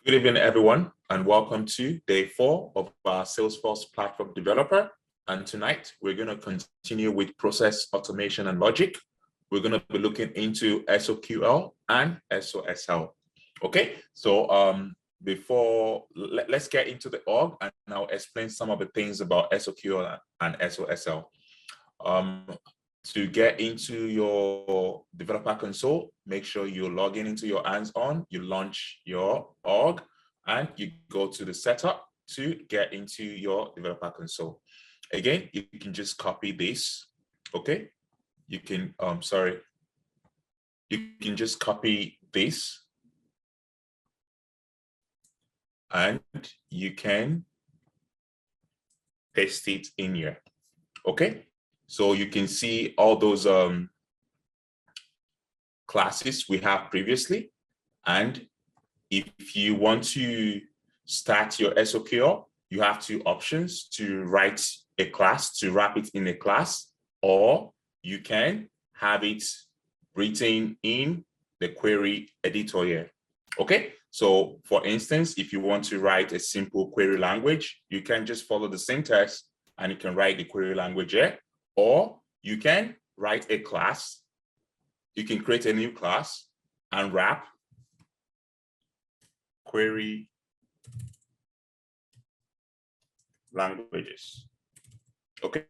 Good evening, everyone, and welcome to day 4 of our Salesforce platform developer. And tonight, we're going to continue with process automation and logic. We're going to be looking into SOQL and SOSL. Okay, so let's get into the org, and I'll explain some of the things about SOQL and SOSL. To get into your developer console, make sure you log into your hands-on, you launch your org, and you go to the setup to get into your developer console. Again, you can just copy this, okay? You can, you can just copy this, and you can paste it in here, okay? So you can see all those classes we have previously. And if you want to start your SOQL, you have two options: to write a class, to wrap it in a class, or you can have it written in the query editor here. Okay, so for instance, if you want to write a simple query language, you can just follow the syntax and you can write the query language here. Or you can write a class, you can create a new class and wrap query languages. Okay.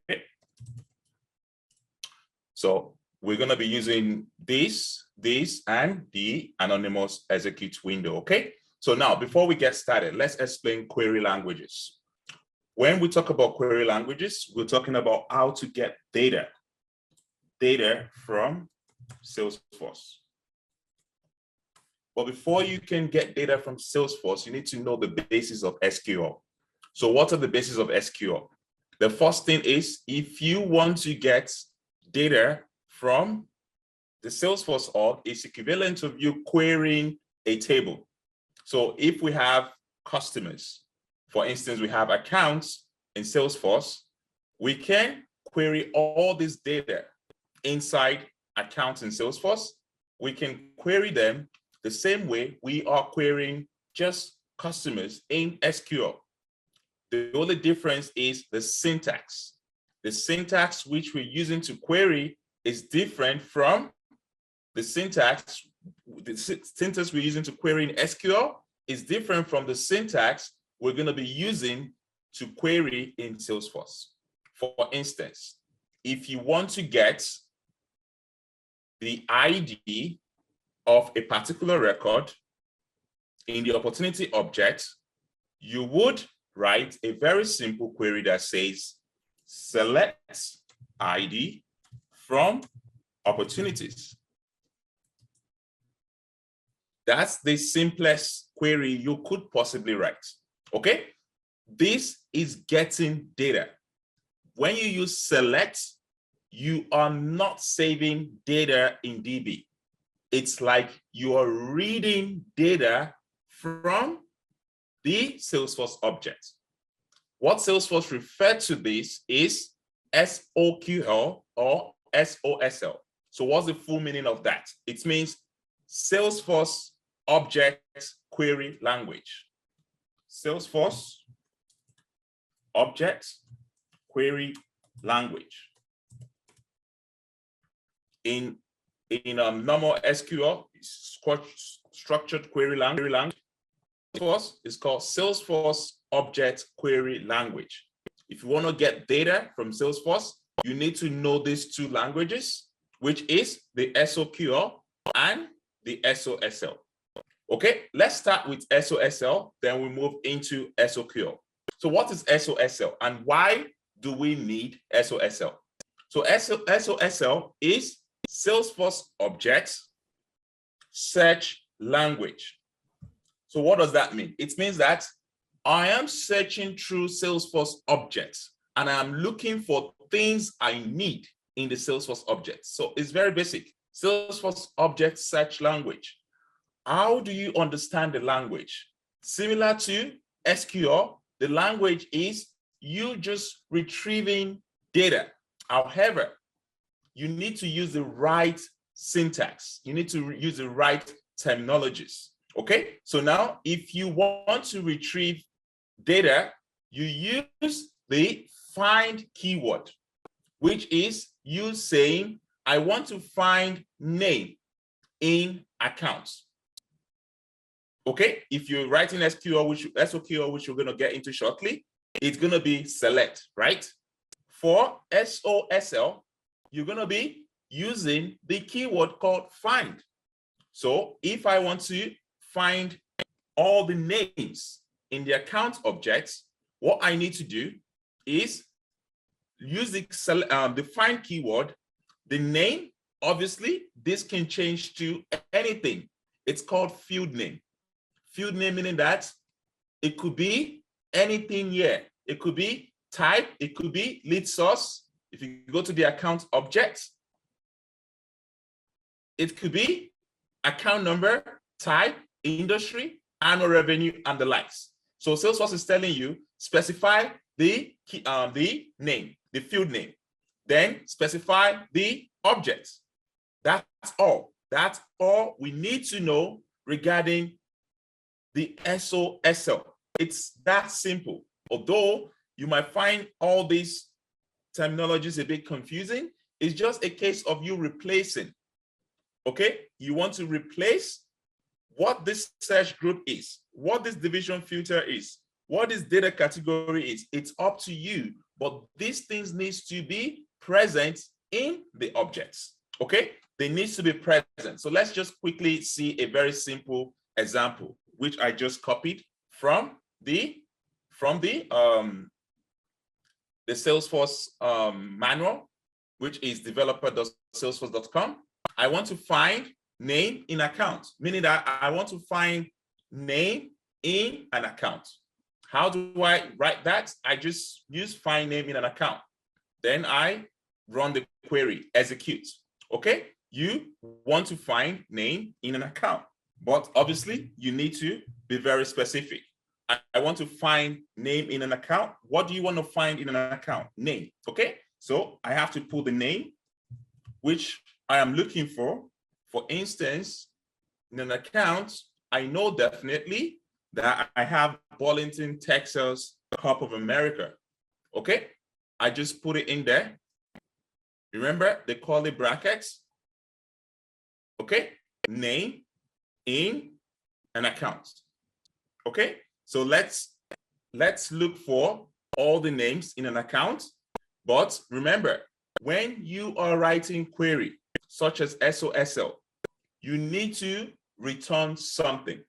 So we're going to be using this, and the anonymous execute window. Okay. So now, before we get started, let's explain query languages. When we talk about query languages, we're talking about how to get data from Salesforce. But before you can get data from Salesforce, you need to know the basis of SQL. So what are the bases of SQL? The first thing is, if you want to get data from the Salesforce org, it's equivalent of you querying a table. So if we have customers, for instance, we have accounts in Salesforce, we can query all this data inside accounts in Salesforce. We can query them the same way we are querying just customers in SQL. The only difference is the syntax. The syntax which we're using to query is different from the syntax. The syntax we're using to query in SQL is different from the syntax we're going to be using to query in Salesforce. For instance, if you want to get the ID of a particular record in the opportunity object, you would write a very simple query that says, select ID from opportunities. That's the simplest query you could possibly write. Okay, this is getting data. When you use select, you are not saving data in DB. It's like you are reading data from the Salesforce object. What Salesforce referred to this is SOQL or SOSL. So what's the full meaning of that? It means Salesforce Object Query Language. Salesforce Object Query Language. In normal SQL, structured query language, Salesforce is called Salesforce Object Query Language. If you want to get data from Salesforce, you need to know these two languages, which is the SOQL and the SOSL. Okay, let's start with SOSL, then we move into SOQL. So what is SOSL and why do we need SOSL? So SOSL is Salesforce Object Search Language. So what does that mean? It means that I am searching through Salesforce objects and I am looking for things I need in the Salesforce object. So it's very basic. Salesforce Object Search Language. How do you understand the language? Similar to SQL, the language is you just retrieving data. However, you need to use the right syntax. You need to use the right terminologies. Okay, so now if you want to retrieve data, you use the find keyword, which is you saying, I want to find name in accounts. Okay, if you're writing SQL, SOQL, which we're going to get into shortly, it's going to be select, right? For SOSL, you're going to be using the keyword called find. So if I want to find all the names in the account objects, what I need to do is use the find keyword. The name, obviously, this can change to anything. It's called field name. Field name meaning that it could be anything here. It could be type, it could be lead source. If you go to the account object, it could be account number, type, industry, annual revenue, and the likes. So Salesforce is telling you, specify the name, the field name, then specify the object. That's all. That's all we need to know regarding the SOSL. It's that simple. Although you might find all these terminologies a bit confusing, it's just a case of you replacing. Okay, you want to replace what this search group is, what this division filter is, what this data category is. It's up to you, but these things needs to be present in the objects. Okay, they need to be present. So let's just quickly see a very simple example, which I just copied from the Salesforce manual, which is developer.salesforce.com. I want to find name in account, meaning that I want to find name in an account. How do I write that? I just use find name in an account. Then I run the query, execute. Okay, you want to find name in an account, but obviously you need to be very specific. I want to find name in an account. What do you want to find in an account? Name. Okay, so I have to pull the name which I am looking for. For instance, in an account, I know definitely that I have Burlington, Texas, Cup of America. Okay, I just put it in there. Remember the curly brackets. Okay, name in an account. Okay, so let's look for all the names in an account. But remember, when you are writing query such as SOSL, you need to return something.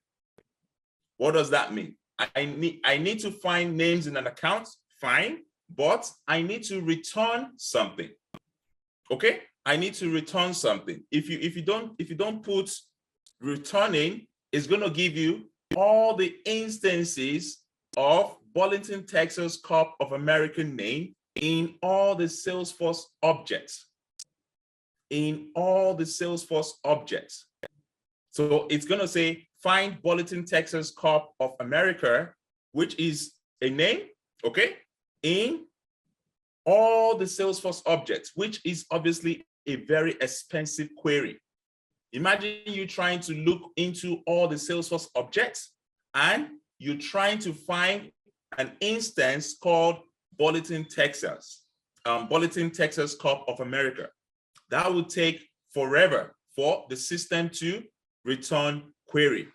What does that mean? I need to find names in an account, fine, but I need to return something. Okay, I need to return something. If you don't put returning, it's going to give you all the instances of Burlington, Texas Cup of American name in all the Salesforce objects. In all the Salesforce objects. So it's going to say find Burlington, Texas Cup of America, which is a name, okay, in all the Salesforce objects, which is obviously a very expensive query. Imagine you trying to look into all the Salesforce objects and you're trying to find an instance called Burlington, Texas Cup of America. That would take forever for the system to return query.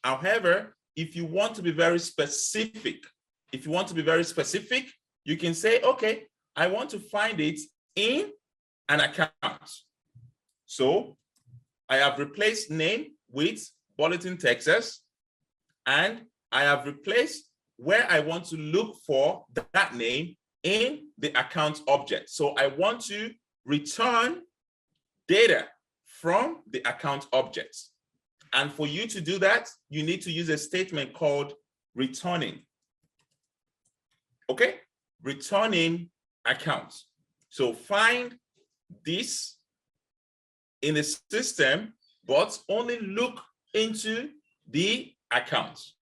However, if you want to be very specific, you can say, okay, I want to find it in an account. So I have replaced name with Burlington, Texas, and I have replaced where I want to look for that name in the account object. So I want to return data from the account objects. And for you to do that, you need to use a statement called returning. Okay, returning accounts. So find this in the system, but only look into the accounts.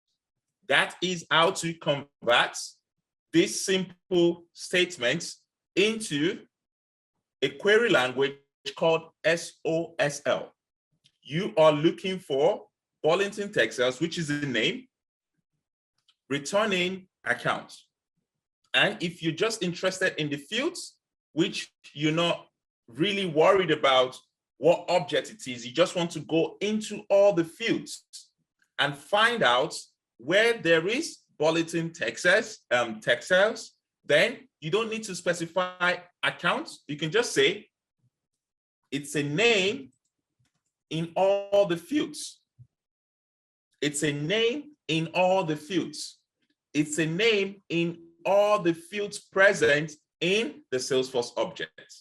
That is how to convert this simple statement into a query language called SOSL. You are looking for Burlington, Texas, which is the name, returning account. And if you're just interested in the fields, which you're not really worried about what object it is, you just want to go into all the fields and find out where there is Burlington, Texas, textiles, then you don't need to specify accounts. You can just say it's a name in all the fields. It's a name in all the fields. It's a name in all the fields present in the Salesforce object.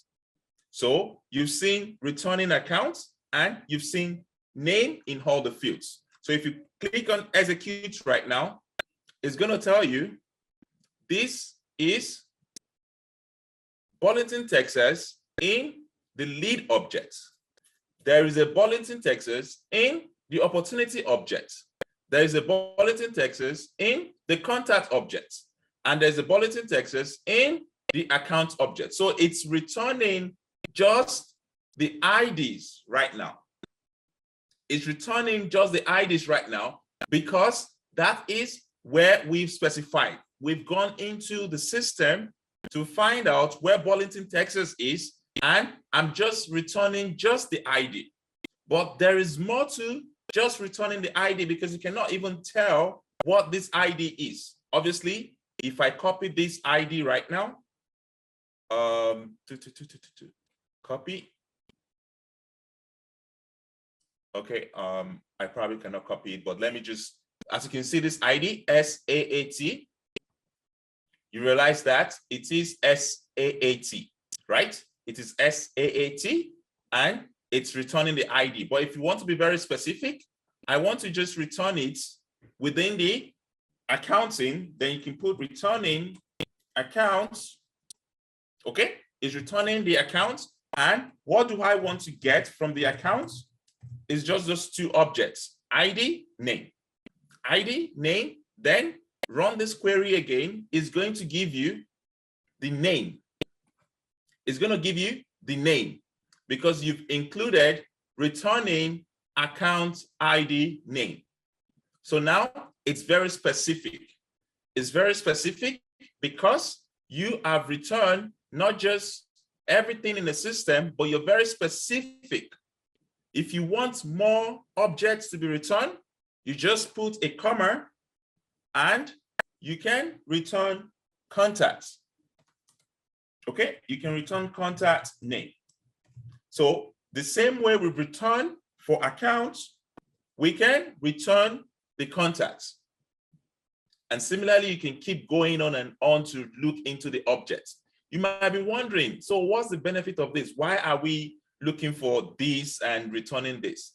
So you've seen returning accounts and you've seen name in all the fields. So if you click on execute right now, it's going to tell you this is Burlington, Texas in the lead object. There is a Burlington, Texas in the opportunity object. There is a Burlington, Texas in the contact object. And there's a Burlington, Texas in the account object. So it's returning just the IDs right now. It's returning just the IDs right now because that is where we've specified. We've gone into the system to find out where Burlington, Texas is, and I'm just returning just the ID. But there is more to just returning the ID because you cannot even tell what this ID is. Obviously, if I copy this ID right now, copy. Okay, I probably cannot copy it, but let me just, as you can see, this ID, SAAT, you realize that it is SAAT, right? It is SAAT, and it's returning the ID. But if you want to be very specific, I want to just return it within the accounting, then you can put returning accounts. Okay, it's returning the account. And what do I want to get from the account? It's just those two objects, ID, name. ID, name, then run this query again. It's going to give you the name. It's going to give you the name because you've included returning account ID name. So now it's very specific. It's very specific because you have returned not just everything in the system, but you're very specific. If you want more objects to be returned, you just put a comma and you can return contacts. Okay, you can return contact name. So the same way we return for accounts, we can return the contacts. And similarly, you can keep going on and on to look into the objects. You might be wondering, so what's the benefit of this? Why are we looking for this and returning this?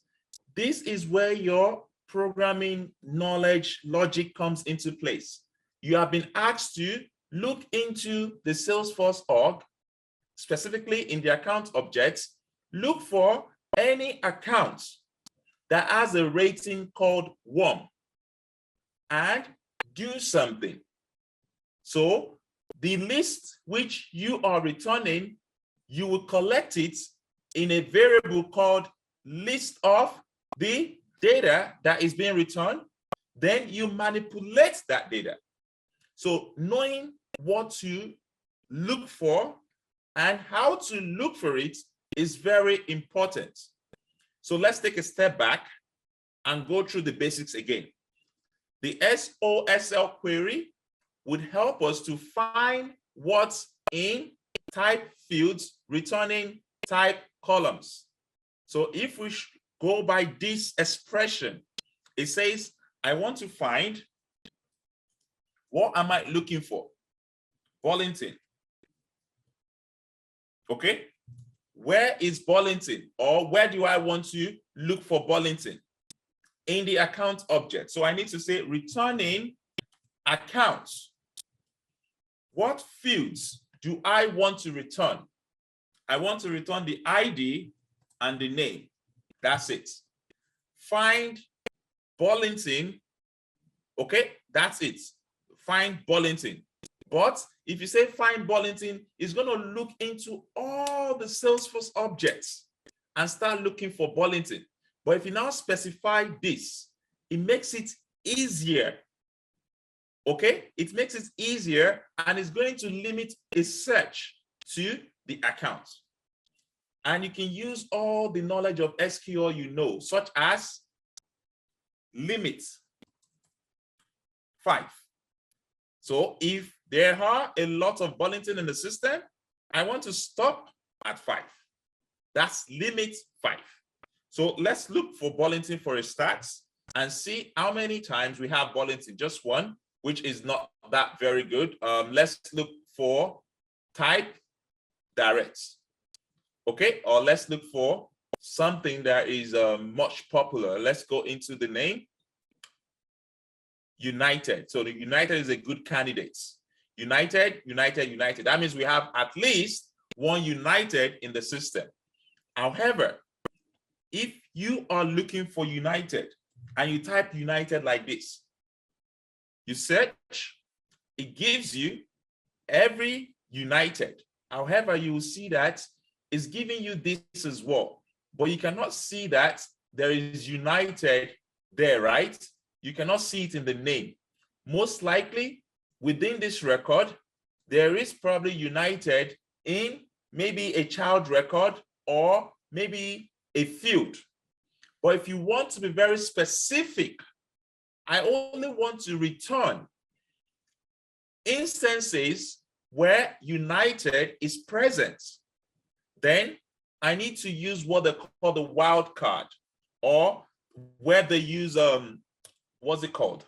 This is where your programming knowledge logic comes into place. You have been asked to look into the Salesforce org, specifically in the account objects, look for any account that has a rating called 1 and do something. So the list which you are returning, you will collect it in a variable called list of the data that is being returned. Then you manipulate that data. So knowing what to look for and how to look for it is very important. So let's take a step back and go through the basics again. The SOSL query would help us to find what's in type fields, returning type columns. So if we go by this expression, it says, I want to find, what am I looking for? Burlington. Okay. Where is Burlington? Or where do I want to look for Burlington? In the account object. So I need to say returning accounts. What fields do I want to return? I want to return the ID and the name. That's it. Find Burlington. Okay, that's it. Find Burlington. But if you say find Burlington, it's going to look into all the Salesforce objects and start looking for Burlington. But if you now specify this, it makes it easier. Okay, it makes it easier, and it's going to limit a search to the account. And you can use all the knowledge of SQL you know, such as limit 5. So if there are a lot of bulletin in the system, I want to stop at 5. That's limit 5. So let's look for bulletin for a start and see how many times we have bulletin. Just one, which is not that very good. Let's look for type direct. Okay, or let's look for something that is much popular. Let's go into the name. United. So the United is a good candidate. United, United, United. That means we have at least one United in the system. However, if you are looking for United and you type United like this, you search, it gives you every United. However, you will see that it's giving you this as well, but you cannot see that there is United there, right? You cannot see it in the name. Most likely within this record, there is probably United in maybe a child record or maybe a field. But if you want to be very specific, I only want to return instances where United is present. Then I need to use what they call the wildcard, or where they use what's it called?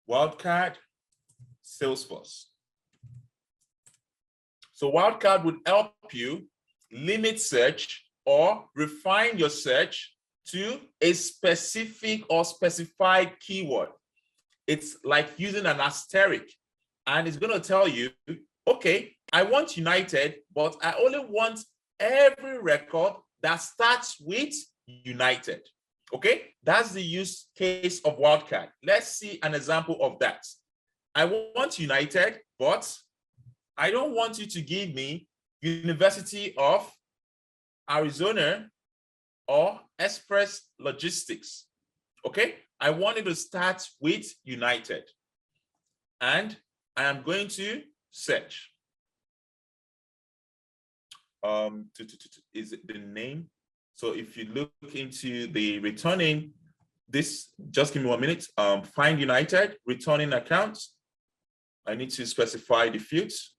Wildcard, Salesforce. So wildcard would help you limit search or refine your search to a specific or specified keyword. It's like using an asterisk, and it's going to tell you, okay, I want United, but I only want every record that starts with United. Okay, that's the use case of wildcard. Let's see an example of that. I want United, but I don't want you to give me University of Arizona or Express Logistics. Okay, I want it to start with United. And I am going to search. Is it the name? So if you look into the returning, this, just give me 1 minute. Find United, returning accounts. I need to specify the fields.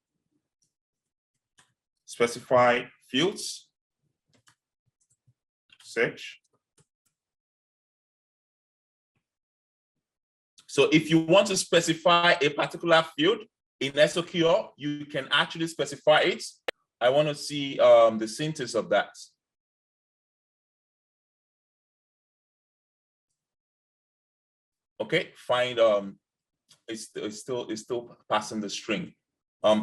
Specify fields. Search. So if you want to specify a particular field in SOQL, you can actually specify it. I want to see the syntax of that. Okay, find it's still passing the string.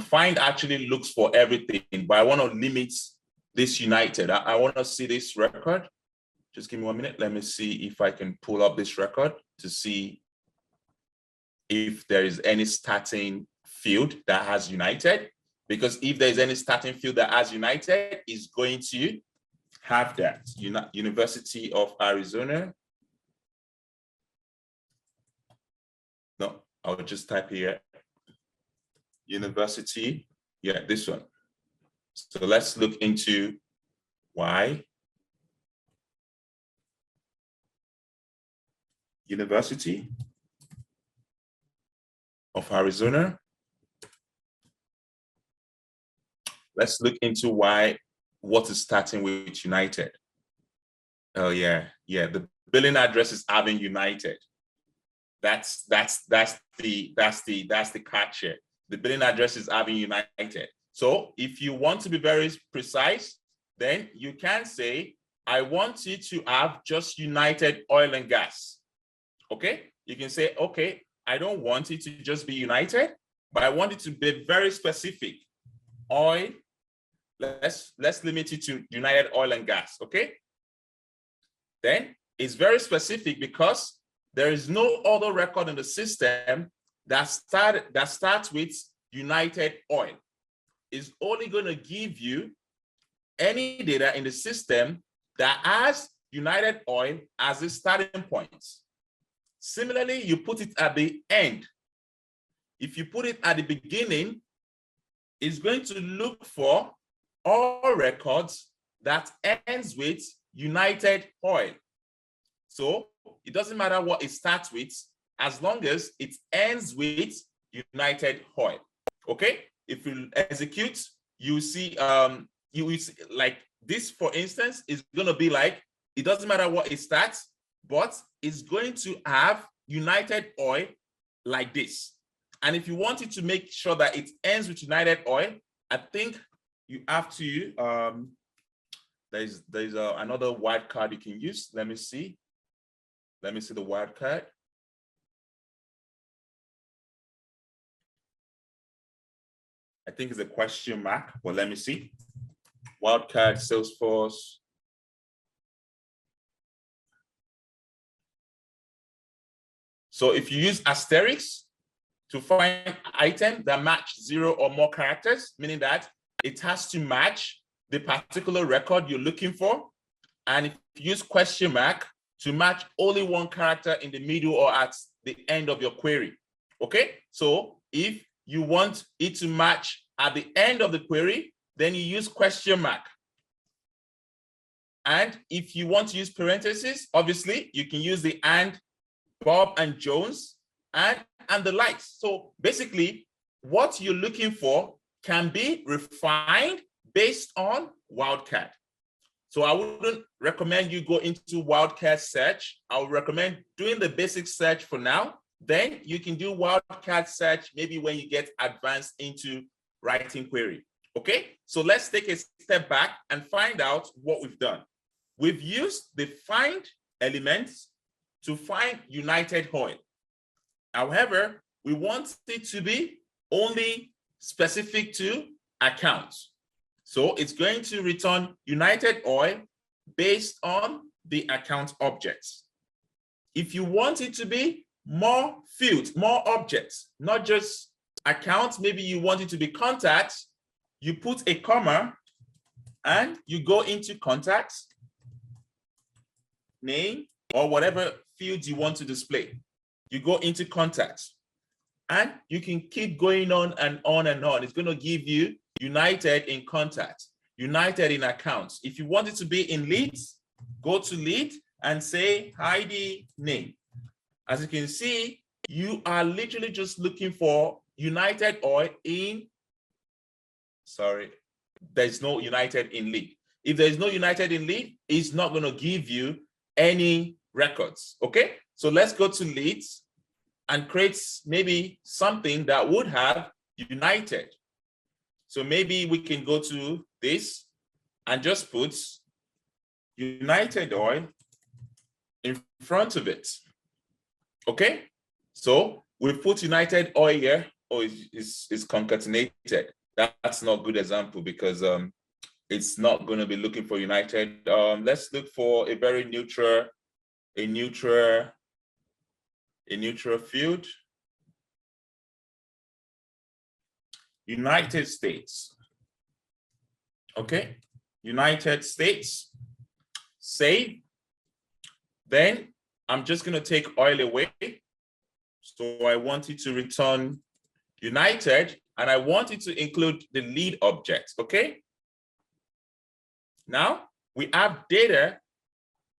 Find actually looks for everything, but I want to limit this United. I want to see this record. Just give me 1 minute. Let me see if I can pull up this record to see if there is any starting field that has United. Because if there's any starting field that has United, it's going to have that. University of Arizona. No, I'll just type here. University, yeah, this one. So let's look into why. University of Arizona. Let's look into why, what is starting with United. Oh yeah, the billing address is having United. That's the catch here. The billing address is having United. So if you want to be very precise, then you can say, I want you to have just United Oil and Gas. Okay, you can say, okay, I don't want it to just be United, but I want it to be very specific. Oil, let's limit it to United Oil and Gas. Okay, then it's very specific because there is no other record in the system that starts with United Oil. It's only going to give you any data in the system that has United Oil as a starting point. Similarly, you put it at the end. If you put it at the beginning, it's going to look for all records that ends with United Oil. So it doesn't matter what it starts with, as long as it ends with United Oil. Okay, if you execute, you see like this, for instance, is going to be like, it doesn't matter what it starts, but it's going to have United Oil like this. And if you wanted to make sure that it ends with United Oil, I think you have to there's another wildcard you can use. Let me see the wildcard. I think it's a question mark. Well, let me see. Wildcard, Salesforce. So if you use asterisk to find items that match 0 or more characters, meaning that it has to match the particular record you're looking for. And if you use question mark to match only one character in the middle or at the end of your query. Okay, so if you want it to match at the end of the query, then you use question mark. And if you want to use parentheses, obviously you can use the and, Bob and Jones, and the likes. So basically, what you're looking for can be refined based on wildcard. So I wouldn't recommend you go into wildcard search. I would recommend doing the basic search for now. Then you can do wildcard search maybe when you get advanced into writing query. Okay, so let's take a step back and find out what we've done. We've used the find elements to find United Oil. However, we want it to be only specific to accounts. So it's going to return United Oil based on the account objects. If you want it to be more fields, more objects, not just accounts, maybe you want it to be contacts, you put a comma and you go into contacts, name, or whatever fields you want to display. You go into contacts and you can keep going on and on and on. It's going to give you United in contacts, United in accounts. If you want it to be in leads, go to lead and say ID name. As you can see, you are literally just looking for United Oil in, sorry, there's no United in lead. If there's no United in lead, it's not going to give you any records. Okay, so let's go to leads and create maybe something that would have United. So maybe we can go to this and just put United Oil in front of it. Okay, so we put United Oil here. Oh, it's concatenated. That's not a good example because it's not going to be looking for United. Let's look for a very neutral field. United States. Okay, United States. Save. Then I'm just going to take oil away. So I want it to return United, and I want it to include the lead object. Okay. Now we have data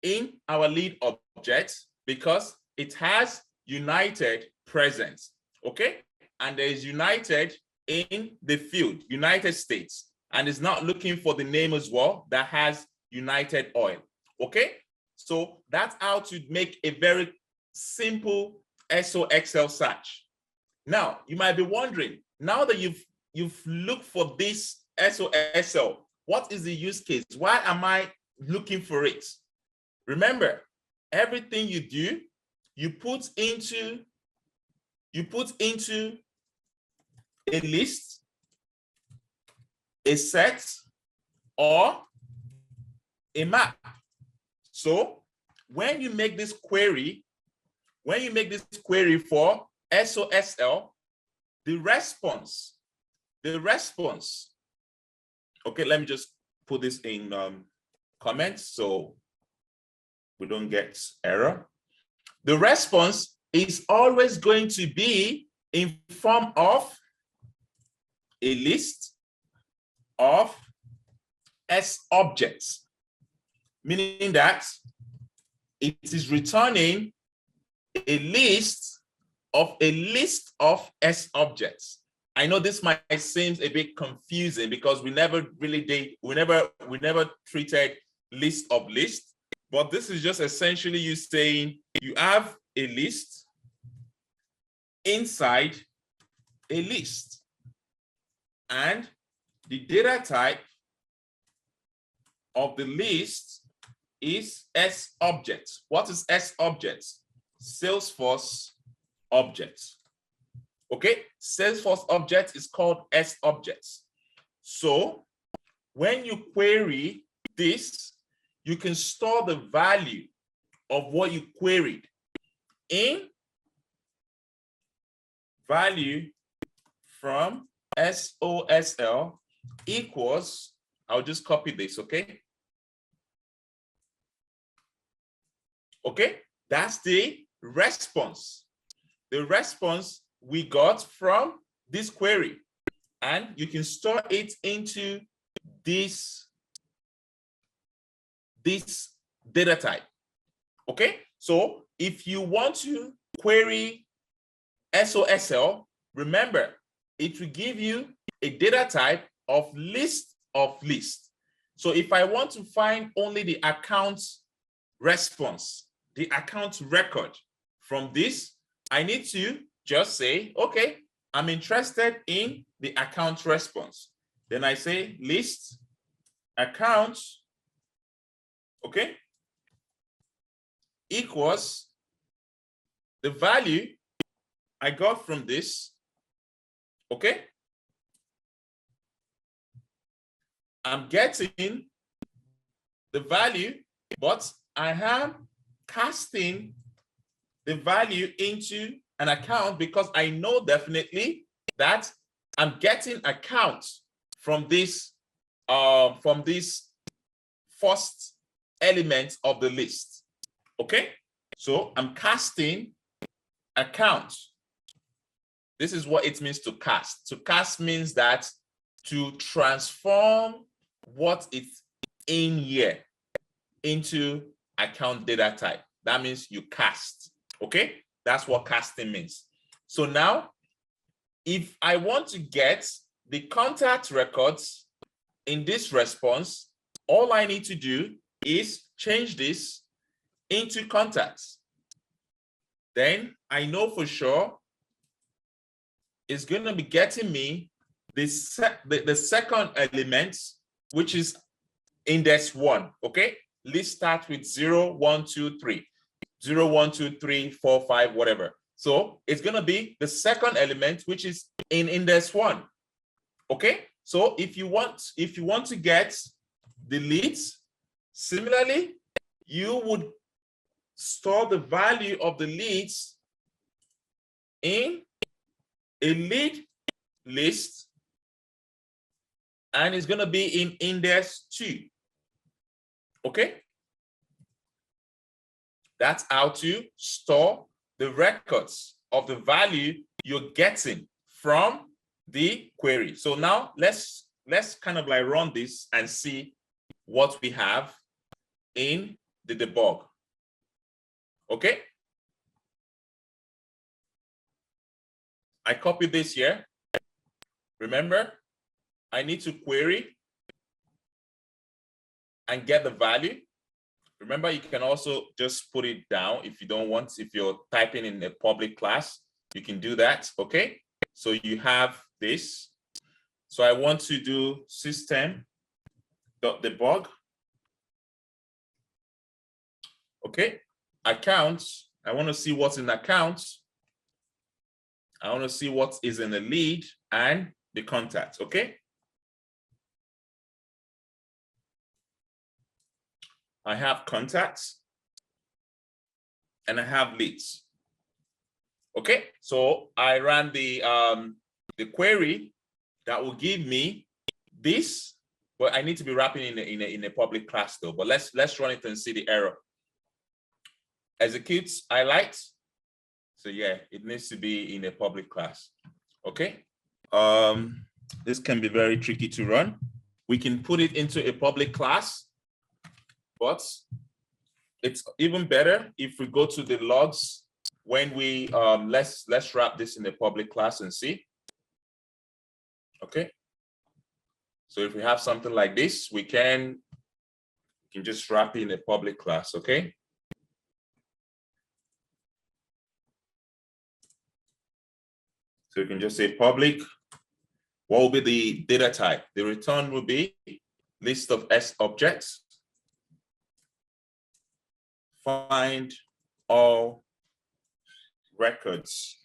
in our lead object because it has United present. Okay. And there is United in the field, United States, and it's not looking for the name as well that has United Oil. Okay. So that's how to make a very simple SOXL search. Now you might be wondering, now that you've looked for this SOSL, what is the use case? Why am I looking for it? Remember, everything you do, you put into a list, a set, or a map. So when you make this query for SOSL, the response, okay, let me just put this in comments. So we don't get error. The response is always going to be in form of a list of S objects, meaning that it is returning a list of S objects. I know this might seem a bit confusing because we never treated list of lists, but this is just essentially you saying you have a list inside a list, and the data type of the list is S objects. What is S objects? Salesforce objects. Okay, Salesforce object is called S objects. So when you query this, you can store the value of what you queried in value from SOSL equals, I'll just copy this, okay? Okay, that's the response. The response we got from this query, and you can store it into this data type. Okay, so if you want to query SOSL, remember it will give you a data type of list of list. So if I want to find only the account response, the account record from this, I need to just say, okay, I'm interested in the account response. Then I say list accounts, okay, equals the value I got from this, okay? I'm getting the value, but I am casting the value into an account because I know definitely that I'm getting accounts from this first element of the list. Okay, so I'm casting accounts. This is what it means to cast. To cast means that to transform what is in here into account data type. That means you cast. Okay, that's what casting means. So now, if I want to get the contact records in this response, all I need to do is change this into contacts. Then I know for sure it's going to be getting me the second element, which is index 1. Okay, let's start with 0, 1, 2, 3. 0, 1, 2, 3, 4, 5, whatever. So it's going to be the second element, which is in index 1. Okay, so if you want to get the leads, similarly, you would store the value of the leads in a lead list, and it's going to be in index 2. Okay, that's how to store the records of the value you're getting from the query. So now let's kind of like run this and see what we have in the debug. Okay, I copied this here. Remember, I need to query and get the value. Remember, you can also just put it down if you don't want. If you're typing in a public class, you can do that. Okay, so you have this. So I want to do system.debug. Okay, accounts. I want to see what's in accounts. I want to see what is in the lead and the contacts. Okay, I have contacts and I have leads. Okay, so I ran the query that will give me this. But I need to be wrapping in a public class though. But let's run it and see the error. executes highlight. So yeah, it needs to be in a public class. Okay. This can be very tricky to run. We can put it into a public class, but it's even better if we go to the logs when we let's wrap this in a public class and see. Okay. So if we have something like this, we can just wrap it in a public class. Okay. So you can just say public. What will be the data type? The return will be list of S objects. Find all records.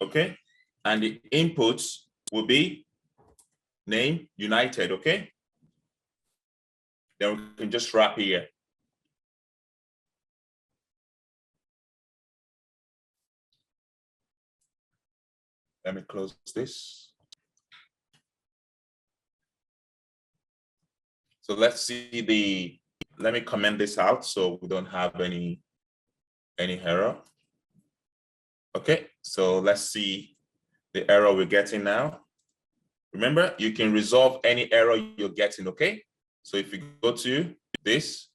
Okay. And the inputs will be name United. Okay. Then we can just wrap here. Let me close this. So let's see let me comment this out so we don't have any error. Okay, so let's see the error we're getting now. Remember, you can resolve any error you're getting, okay? So if you go to this,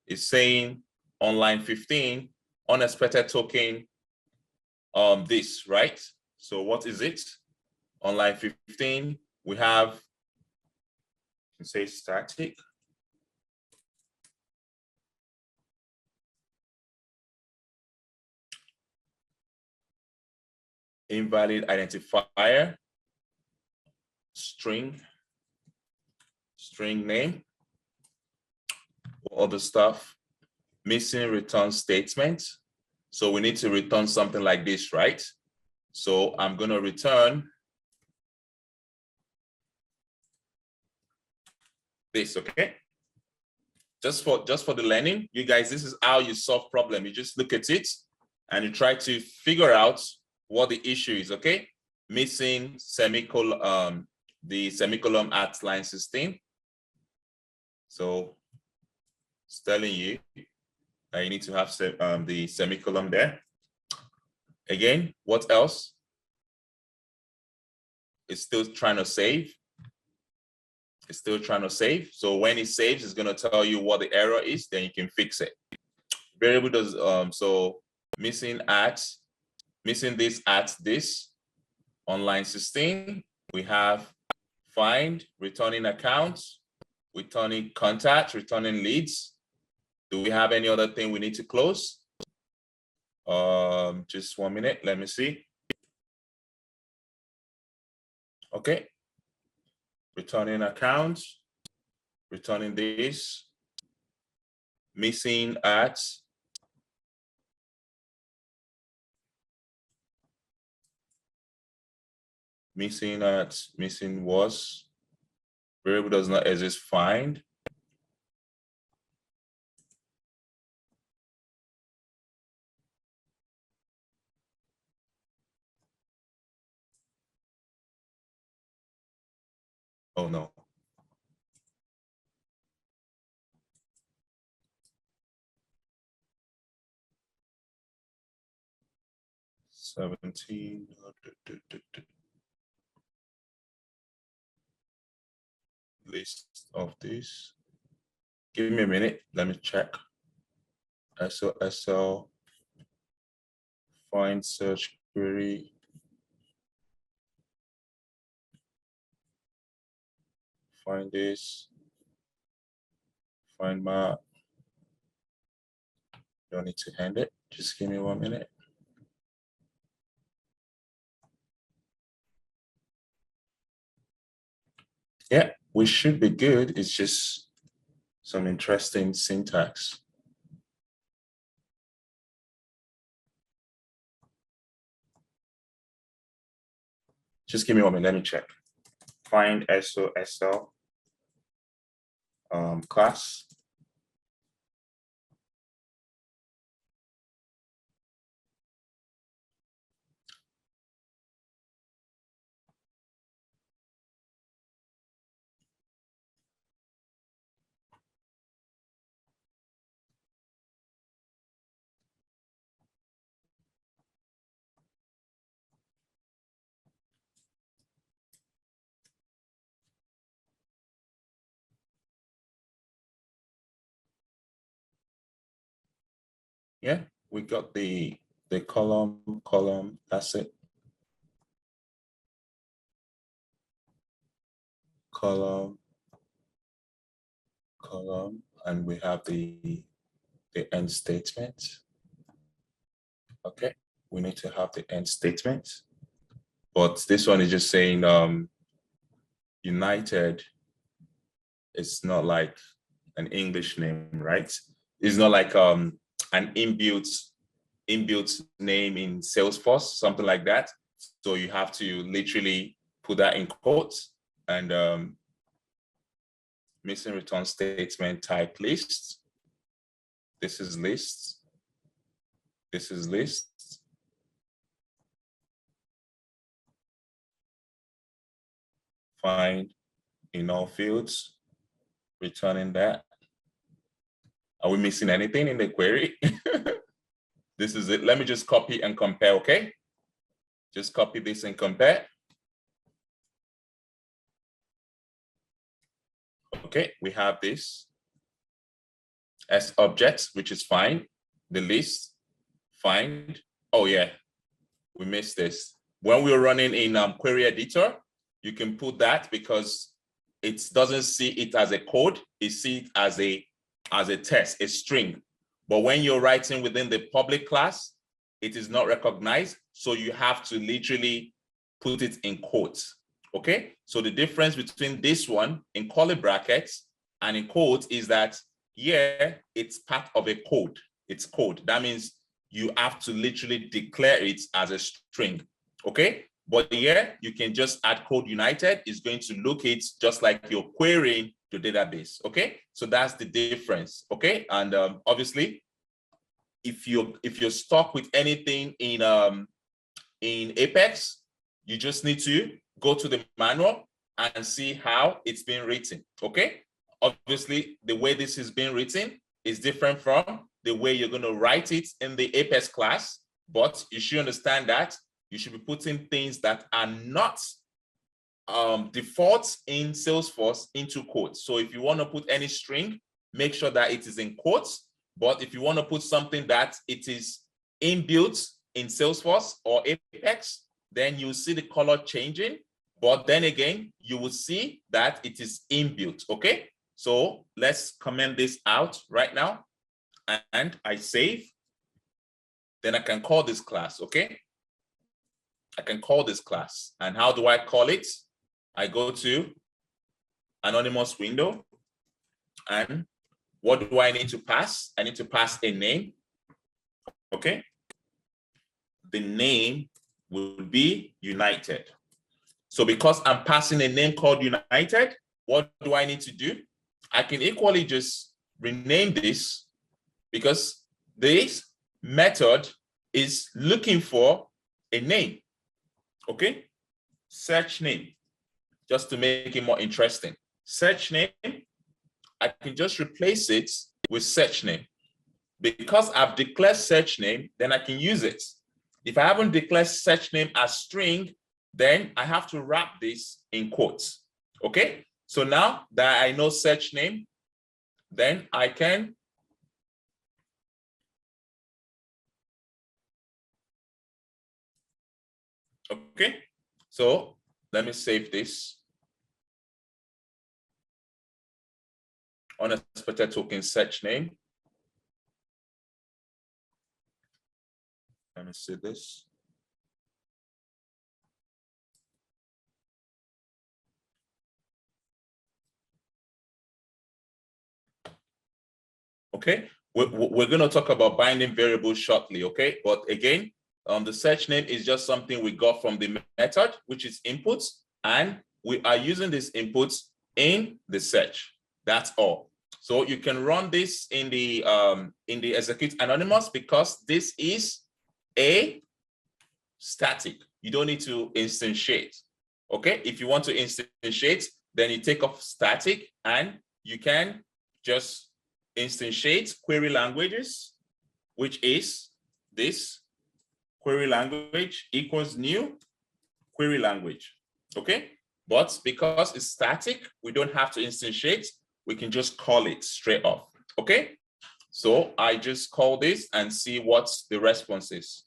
it's saying on line 15, unexpected token, this, right? So what is it? On line 15, we have, say static. Invalid identifier, string name, other stuff, missing return statement. So we need to return something like this, right? So I'm going to return this, okay? Just for the learning, you guys, this is how you solve problem. You just look at it and you try to figure out what the issue is, okay? Missing semicolon, the semicolon at line 16. So it's telling you that you need to have the semicolon there. Again, what else? It's still trying to save. It's still trying to save. So when it saves, it's going to tell you what the error is, then you can fix it. Variable does, so missing this at this. On line 16, we have find, returning accounts, returning contacts, returning leads. Do we have any other thing we need to close? Just 1 minute, let me see. Okay. Returning accounts, returning this, missing at, missing was, variable does not exist, find. Oh no. $17. List of this. Give me a minute. Let me check. SOSL, find search query. Find this. Find map. Don't need to hand it. Just give me 1 minute. Yeah, we should be good. It's just some interesting syntax. Just give me 1 minute. Let me check. Find SOSL class. Yeah, we got the column, that's it. Column, and we have the end statement. Okay, we need to have the end statement. But this one is just saying United. It's not like an English name, right? It's not like an inbuilt name in Salesforce, something like that. So you have to literally put that in quotes. And missing return statement type list. This is list. This is list. Find in all fields, returning that. Are we missing anything in the query? This is it. Let me just copy and compare, okay? Just copy this and compare. Okay, we have this as objects, which is fine. The list, find. Oh yeah, we missed this. When we're running in query editor, you can put that because it doesn't see it as a code, it sees it as a text, a string. But when you're writing within the public class, it is not recognized. So you have to literally put it in quotes. Okay, so the difference between this one in curly brackets and in quotes is that here it's part of a code. It's code. That means you have to literally declare it as a string. Okay, but here you can just add code United. Is going to look it just like you're querying the database. Okay, so that's the difference. Okay, and obviously, if you're stuck with anything in Apex, you just need to go to the manual and see how it's being written. Okay, obviously the way this is being written is different from the way you're going to write it in the Apex class, but you should understand that you should be putting things that are not defaults in Salesforce into quotes. So if you want to put any string, make sure that it is in quotes. But if you want to put something that it is inbuilt in Salesforce or Apex, then you'll see the color changing. But then again, you will see that it is inbuilt. Okay, so let's comment this out right now. And I save. Then I can call this class. Okay, I can call this class. And how do I call it? I go to anonymous window. And what do I need to pass? I need to pass a name. Okay, the name will be United. So because I'm passing a name called United, what do I need to do? I can equally just rename this because this method is looking for a name. Okay, search name, just to make it more interesting. Search name, I can just replace it with search name. Because I've declared search name, then I can use it. If I haven't declared search name as string, then I have to wrap this in quotes. Okay, so now that I know search name, then I can okay, so let me save this. Unexpected token search name. Let me see this. Okay, we're going to talk about binding variables shortly. Okay, but again, the search name is just something we got from the method, which is inputs, and we are using these inputs in the search. That's all. So you can run this in the execute anonymous because this is a static. You don't need to instantiate. Okay, if you want to instantiate, then you take off static and you can just instantiate query languages, which is this query language equals new query language. Okay, but because it's static, we don't have to instantiate. We can just call it straight off. Okay, So I just call this and see what the response is.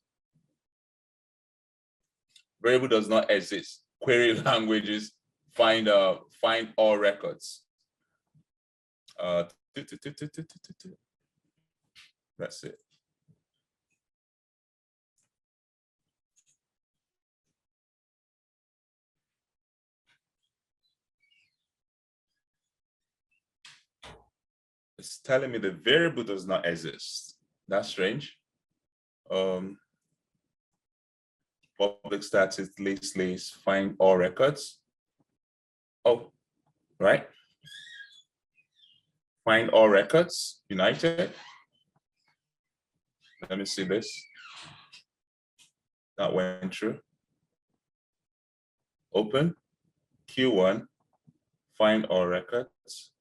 Variable does not exist. Query languages find all records. That's it. It's telling me the variable does not exist. That's strange. Public static list find all records. Oh, right. Find all records, United. Let me see this. That went through. Open, Q1, find all records.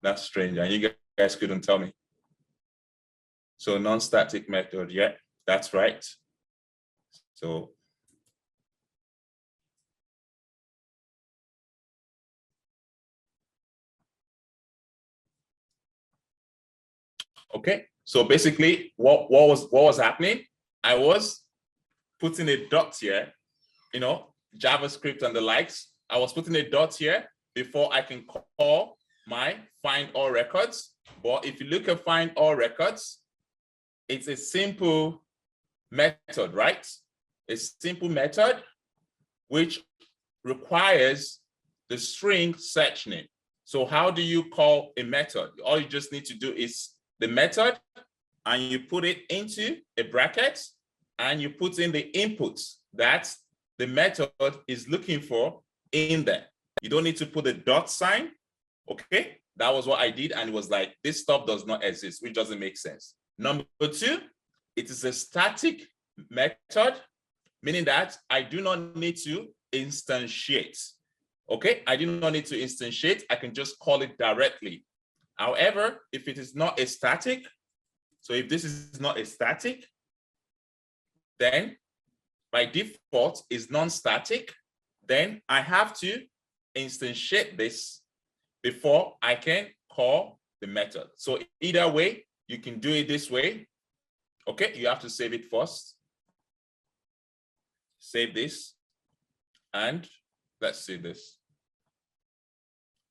That's strange, and you guys couldn't tell me. So non-static method, yeah, that's right. So okay, so basically what was happening? I was putting a dot here, you know, JavaScript and the likes. I was putting a dot here before I can call my find all records. But if you look at find all records, it's a simple method, right? A simple method which requires the string search name. So how do you call a method? All you just need to do is the method, and you put it into a bracket, and you put in the inputs that the method is looking for in there. You don't need to put a dot sign, okay? That was what I did, and it was like, this stuff does not exist, which doesn't make sense. Number two, it is a static method, meaning that I do not need to instantiate. Okay, I do not need to instantiate. I can just call it directly. However, if it is not a static, so if this is not a static, then by default is non-static, then I have to instantiate this before I can call the method. So either way, you can do it this way. Okay, you have to save it first. Save this, and let's see this.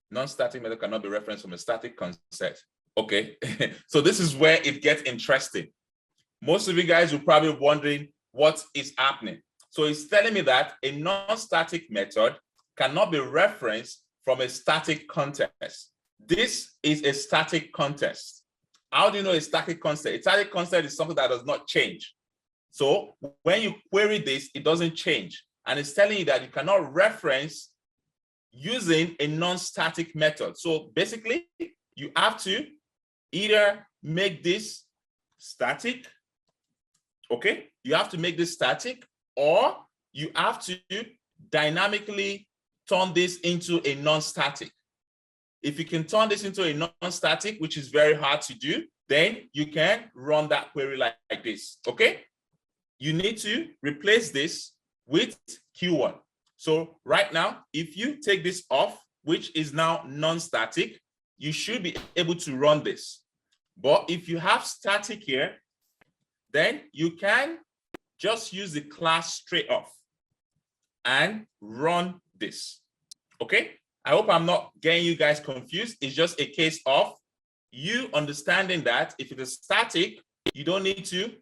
Non-static method cannot be referenced from a static concept. Okay, so this is where it gets interesting. Most of you guys will probably be wondering what is happening. So it's telling me that a non-static method cannot be referenced from a static context. This is a static context. How do you know a static concept? A static concept is something that does not change. So when you query this, it doesn't change. And it's telling you that you cannot reference using a non-static method. So basically, you have to either make this static, okay? You have to make this static, or you have to dynamically turn this into a non-static. If you can turn this into a non-static, which is very hard to do, then you can run that query like this, okay? You need to replace this with Q1. So right now, if you take this off, which is now non-static, you should be able to run this. But if you have static here, then you can just use the class straight off and run this, okay? I hope I'm not getting you guys confused. It's just a case of you understanding that if it is static, you don't need to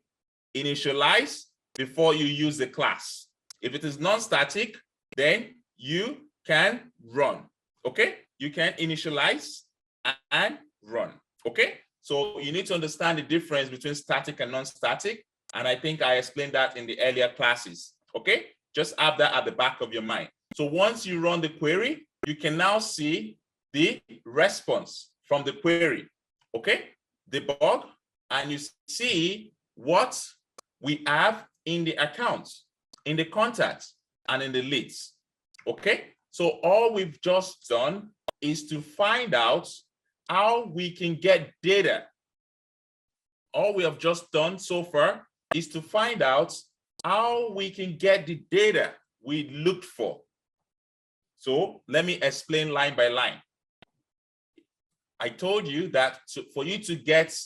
initialize before you use the class. If it is non-static, then you can run, okay? You can initialize and run, okay? So you need to understand the difference between static and non-static, and I think I explained that in the earlier classes, okay? Just have that at the back of your mind. So once you run the query, you can now see the response from the query, okay? Debug, and you see what we have in the accounts, in the contacts, and in the leads, okay? So all we've just done is to find out how we can get data. All we have just done so far is to find out how we can get the data we looked for. So let me explain line by line. I told you that for you to get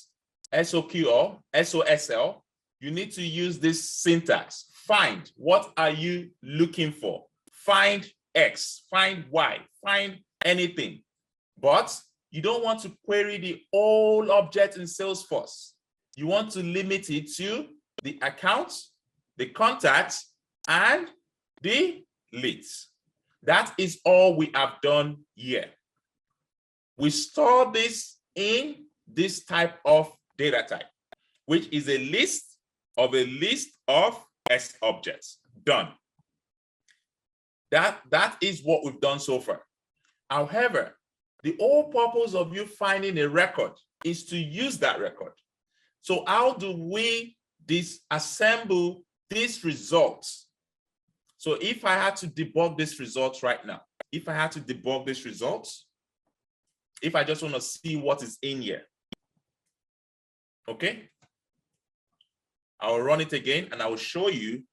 SOQL, SOSL, you need to use this syntax. Find, what are you looking for? Find X, find Y, find anything. But you don't want to query the whole object in Salesforce. You want to limit it to the accounts, the contacts, and the leads. That is all we have done here. We store this in this type of data type, which is a list of S objects. Done. That is what we've done so far. However, the whole purpose of you finding a record is to use that record. So how do we disassemble these results? So if I had to debug this results right now, if I had to debug this results, if I just want to see what is in here, okay, I will run it again and I will show you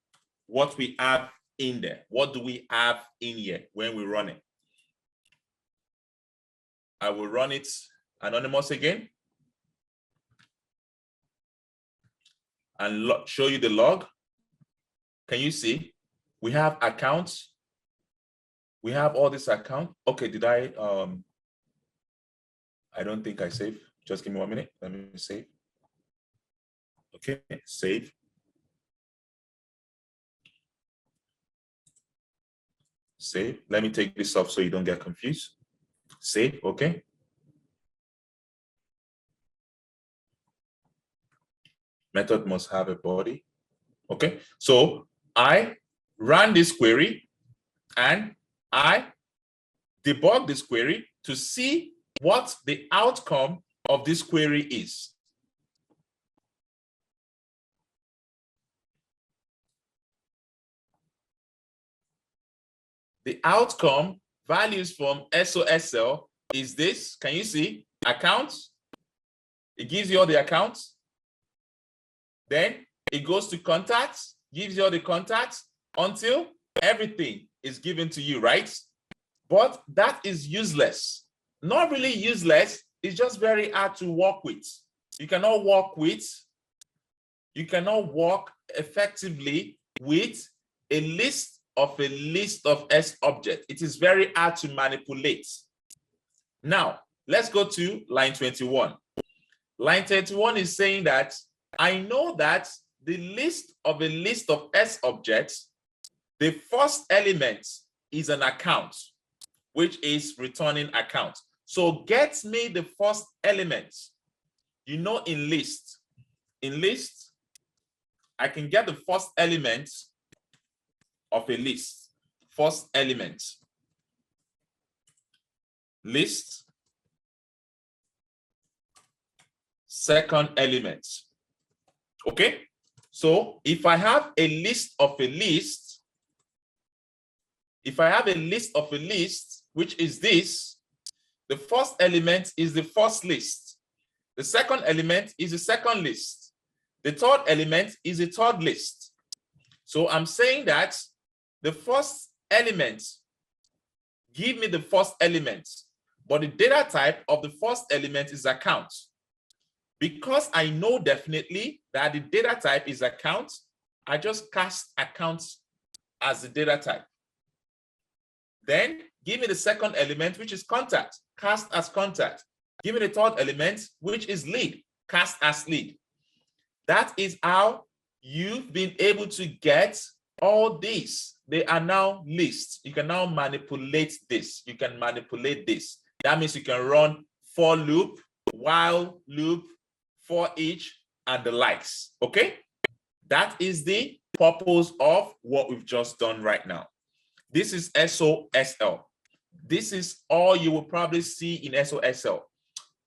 what we have in there. What do we have in here when we run it? I will run it anonymous again and show you the log. Can you see? We have accounts. We have all this account. Okay, did I don't think I saved. Just give me 1 minute. Let me save. Okay, save. Save. Let me take this off so you don't get confused. Save, okay. Method must have a body. Okay, so I ran this query and I debug this query to see what the outcome of this query is. The outcome values from SOSL is this. Can you see? Accounts. It gives you all the accounts. Then it goes to contacts, gives you all the contacts until everything is given to you, right? But that is useless. Not really useless. It's just very hard to work with. You cannot work effectively with a list of S objects. It is very hard to manipulate. Now, let's go to line 21. Line 21 is saying that I know that the list of S objects, the first element is an account, which is returning account. So get me the first element. You know, in list, I can get the first element of a list. First element. List. Second element. Okay? So if I have a list of a list, which is this, the first element is the first list. The second element is the second list. The third element is the third list. So I'm saying that the first element, give me the first element, but the data type of the first element is account. Because I know definitely that the data type is account, I just cast account as the data type. Then give me the second element, which is contact, cast as contact. Give me the third element, which is lead, cast as lead. That is how you've been able to get all these. They are now lists. You can now manipulate this. You can manipulate this. That means you can run for loop, while loop, for each, and the likes. Okay? That is the purpose of what we've just done right now. This is SOSL. This is all you will probably see in SOSL.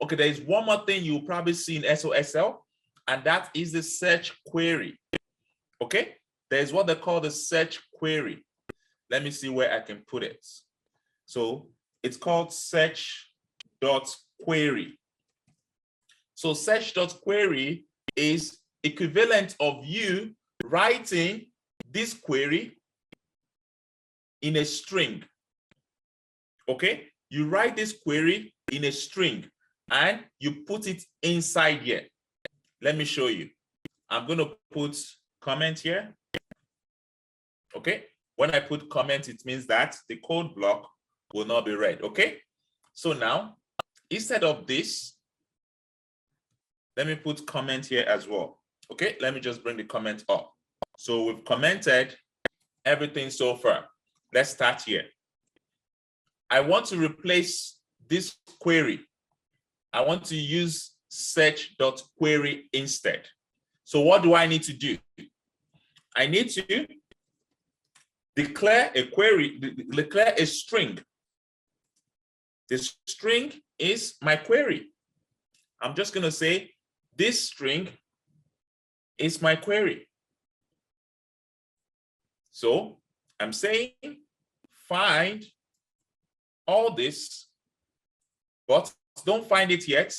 Okay, there is one more thing you will probably see in SOSL, and that is the search query. Okay? There's what they call the search query. Let me see where I can put it. So it's called search.query. So search.query is equivalent of you writing this query in a string. Okay, you write this query in a string and you put it inside here. Let me show you. I'm going to put comment here. Okay, when I put comment, it means that the code block will not be read. Okay, so now instead of this, let me put comment here as well. Okay, let me just bring the comment up. So we've commented everything so far. Let's start here. I want to replace this query. I want to use search.query instead. So what do I need to do? I need to declare a query, declare a string. The string is my query. I'm just going to say this string is my query. So I'm saying find all this, but don't find it yet.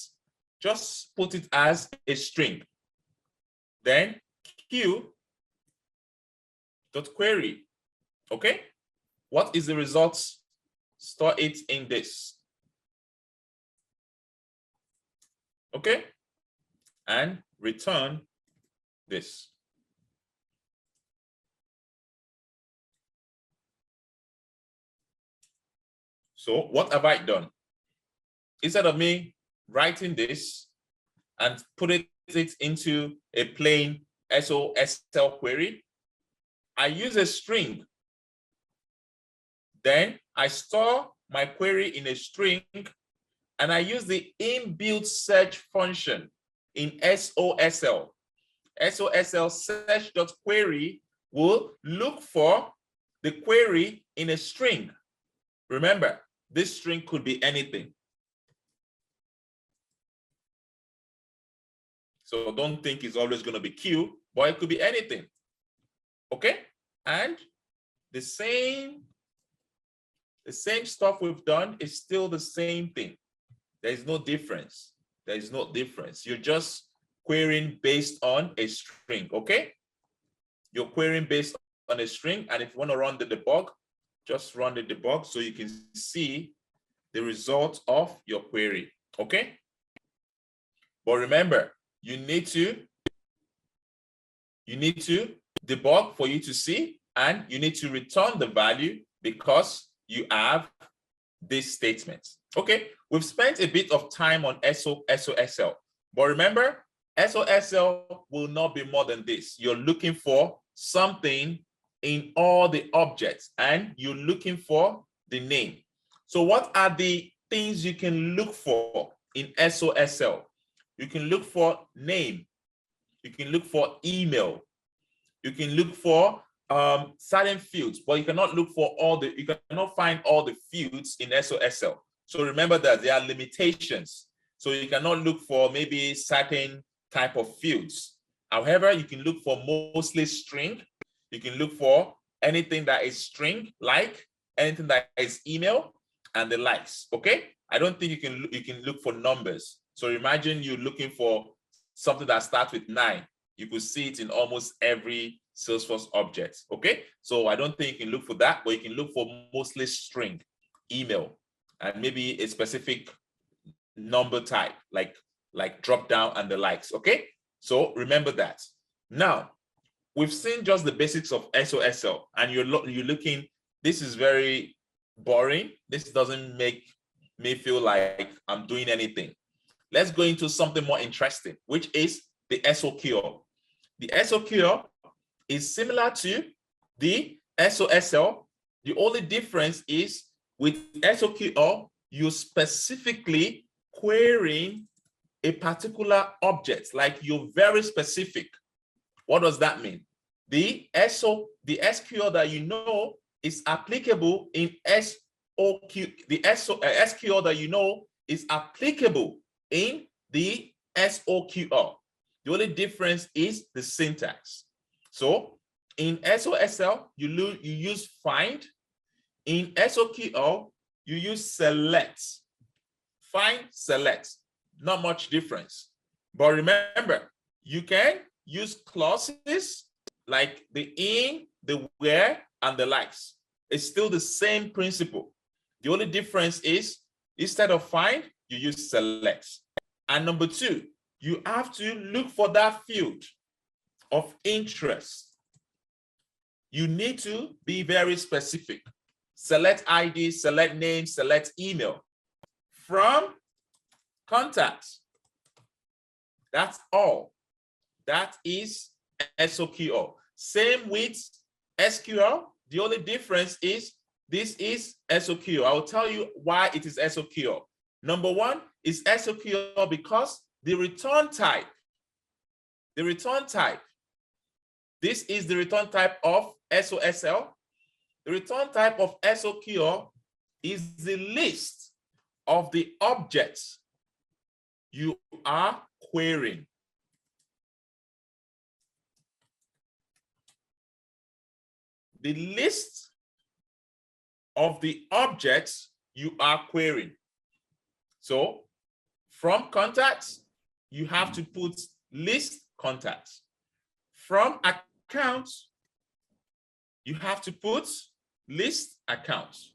Just put it as a string. Then q.query. Okay? What is the result? Store it in this. Okay? And return this. So what have I done? Instead of me writing this and putting it into a plain SOSL query, I use a string. Then I store my query in a string and I use the inbuilt search function in SOSL. SOSL search.query will look for the query in a string. Remember, this string could be anything. So don't think it's always going to be Q, but it could be anything. Okay? And the same stuff we've done is still the same thing. There is no difference. There is no difference. You're just querying based on a string, okay? You're querying based on a string, and if you want to run the debug, just run the debug so you can see the result of your query, okay? But remember, you need to debug for you to see, and you need to return the value because you have this statement. Okay, we've spent a bit of time on SOSL, but remember, SOSL will not be more than this. You're looking for something in all the objects, and you're looking for the name. So what are the things you can look for in SOSL? You can look for name. You can look for email. You can look for certain fields, but you cannot find all the fields in SOSL. So remember that there are limitations. So you cannot look for maybe certain type of fields. However, you can look for mostly string. You can look for anything that is string, like anything that is email and the likes. Okay, I don't think you can look for numbers. So imagine you're looking for something that starts with 9. You could see it in almost every Salesforce object. Okay, so I don't think you can look for that, but you can look for mostly string, email, and maybe a specific number type, like drop down and the likes. Okay, so remember that. Now we've seen just the basics of SOSL, and you're looking, this is very boring. This doesn't make me feel like I'm doing anything. Let's go into something more interesting, which is the SOQL. The SOQL is similar to the SOSL. The only difference is with SOQL, you specifically querying a particular object, like you're very specific. What does that mean? The SQL that you know is applicable in SOQ. The SQL that you know is applicable in the SOQL. The only difference is the syntax. So in SOSL, you use find. In SOQL, you use select. Find, select. Not much difference. But remember, you can use clauses like the in, the where, and the likes. It's still the same principle. The only difference is instead of find, you use select. And number two, you have to look for that field of interest. You need to be very specific. Select ID, select name, select email. From contacts. That's all. That is SOQL. Same with SQL. The only difference is this is SOQL. I will tell you why it is SOQL. Number one is SOQL because the return type, this is the return type of SOSL. The return type of SOQL is the list of the objects you are querying. The list of the objects you are querying. So from contacts, you have to put list contacts. From accounts, you have to put list accounts.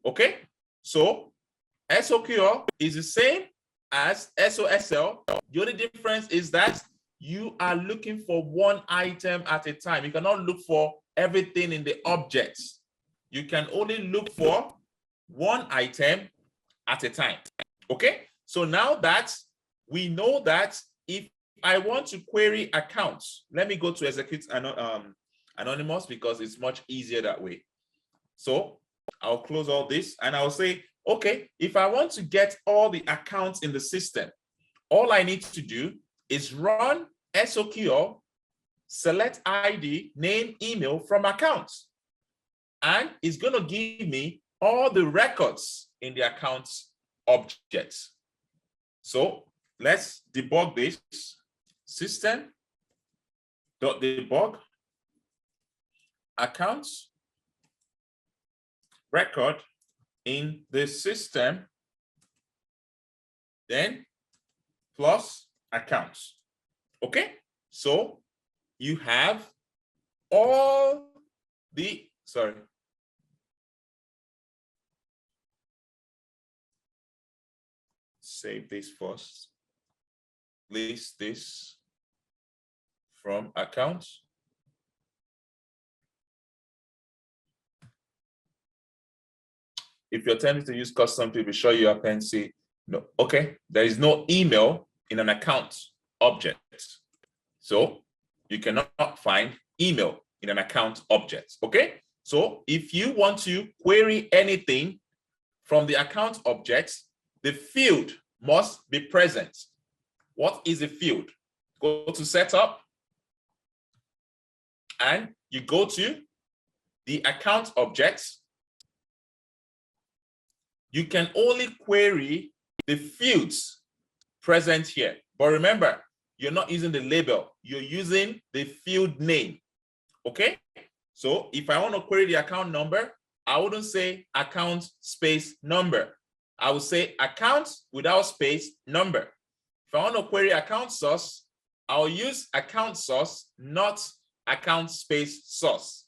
Okay? So SOQL is the same as SOSL. The only difference is that you are looking for one item at a time. You cannot look for everything in the objects. You can only look for one item at a time. Okay? So now that we know that if I want to query accounts, let me go to execute anonymous because it's much easier that way. So I'll close all this and I'll say, okay, if I want to get all the accounts in the system, all I need to do is run SOQL, select ID, name, email from accounts. And it's going to give me all the records in the accounts objects. So let's debug this. System.debug accounts record in the system, then plus accounts. Okay, so you have all the, save this first, list this from accounts. If you're tempted to use custom to be sure you append C, no, okay, there is no email in an account object. So you cannot find email in an account object, okay? So if you want to query anything from the account object, the field must be present. What is a field? Go to setup and you go to the account objects. You can only query the fields present here. But remember, you're not using the label, you're using the field name. Okay? So if I want to query the account number, I wouldn't say account space number. I would say account without space number. If I want to query account source, I'll use account source, not account space source.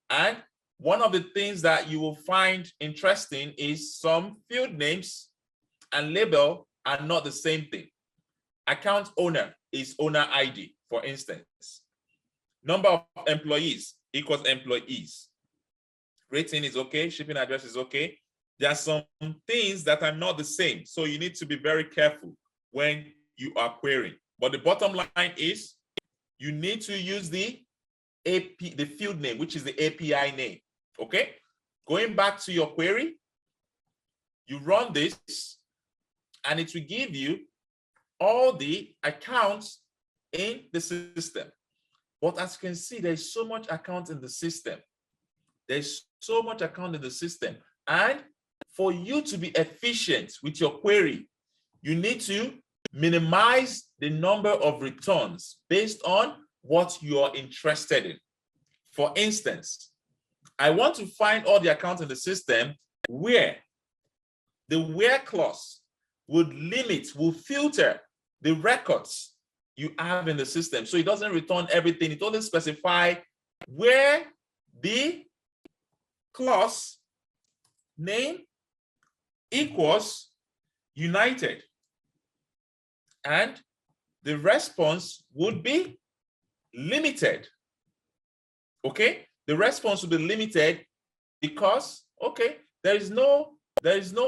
And one of the things that you will find interesting is some field names and label are not the same thing. Account owner is owner ID, for instance. Number of employees equals employees. Rating is okay, shipping address is okay. There are some things that are not the same, so you need to be very careful when you are querying. But the bottom line is you need to use the field name, which is the API name. Okay, going back to your query, you run this and it will give you all the accounts in the system. But as you can see, there's so much account in the system. There's so much account in the system. And for you to be efficient with your query, you need to minimize the number of returns based on what you are interested in. For instance, I want to find all the accounts in the system where the where clause would filter the records you have in the system. So it doesn't return everything. It only specifies where the clause name equals united. And the response would be limited. Okay, the response will be limited because, okay, there is no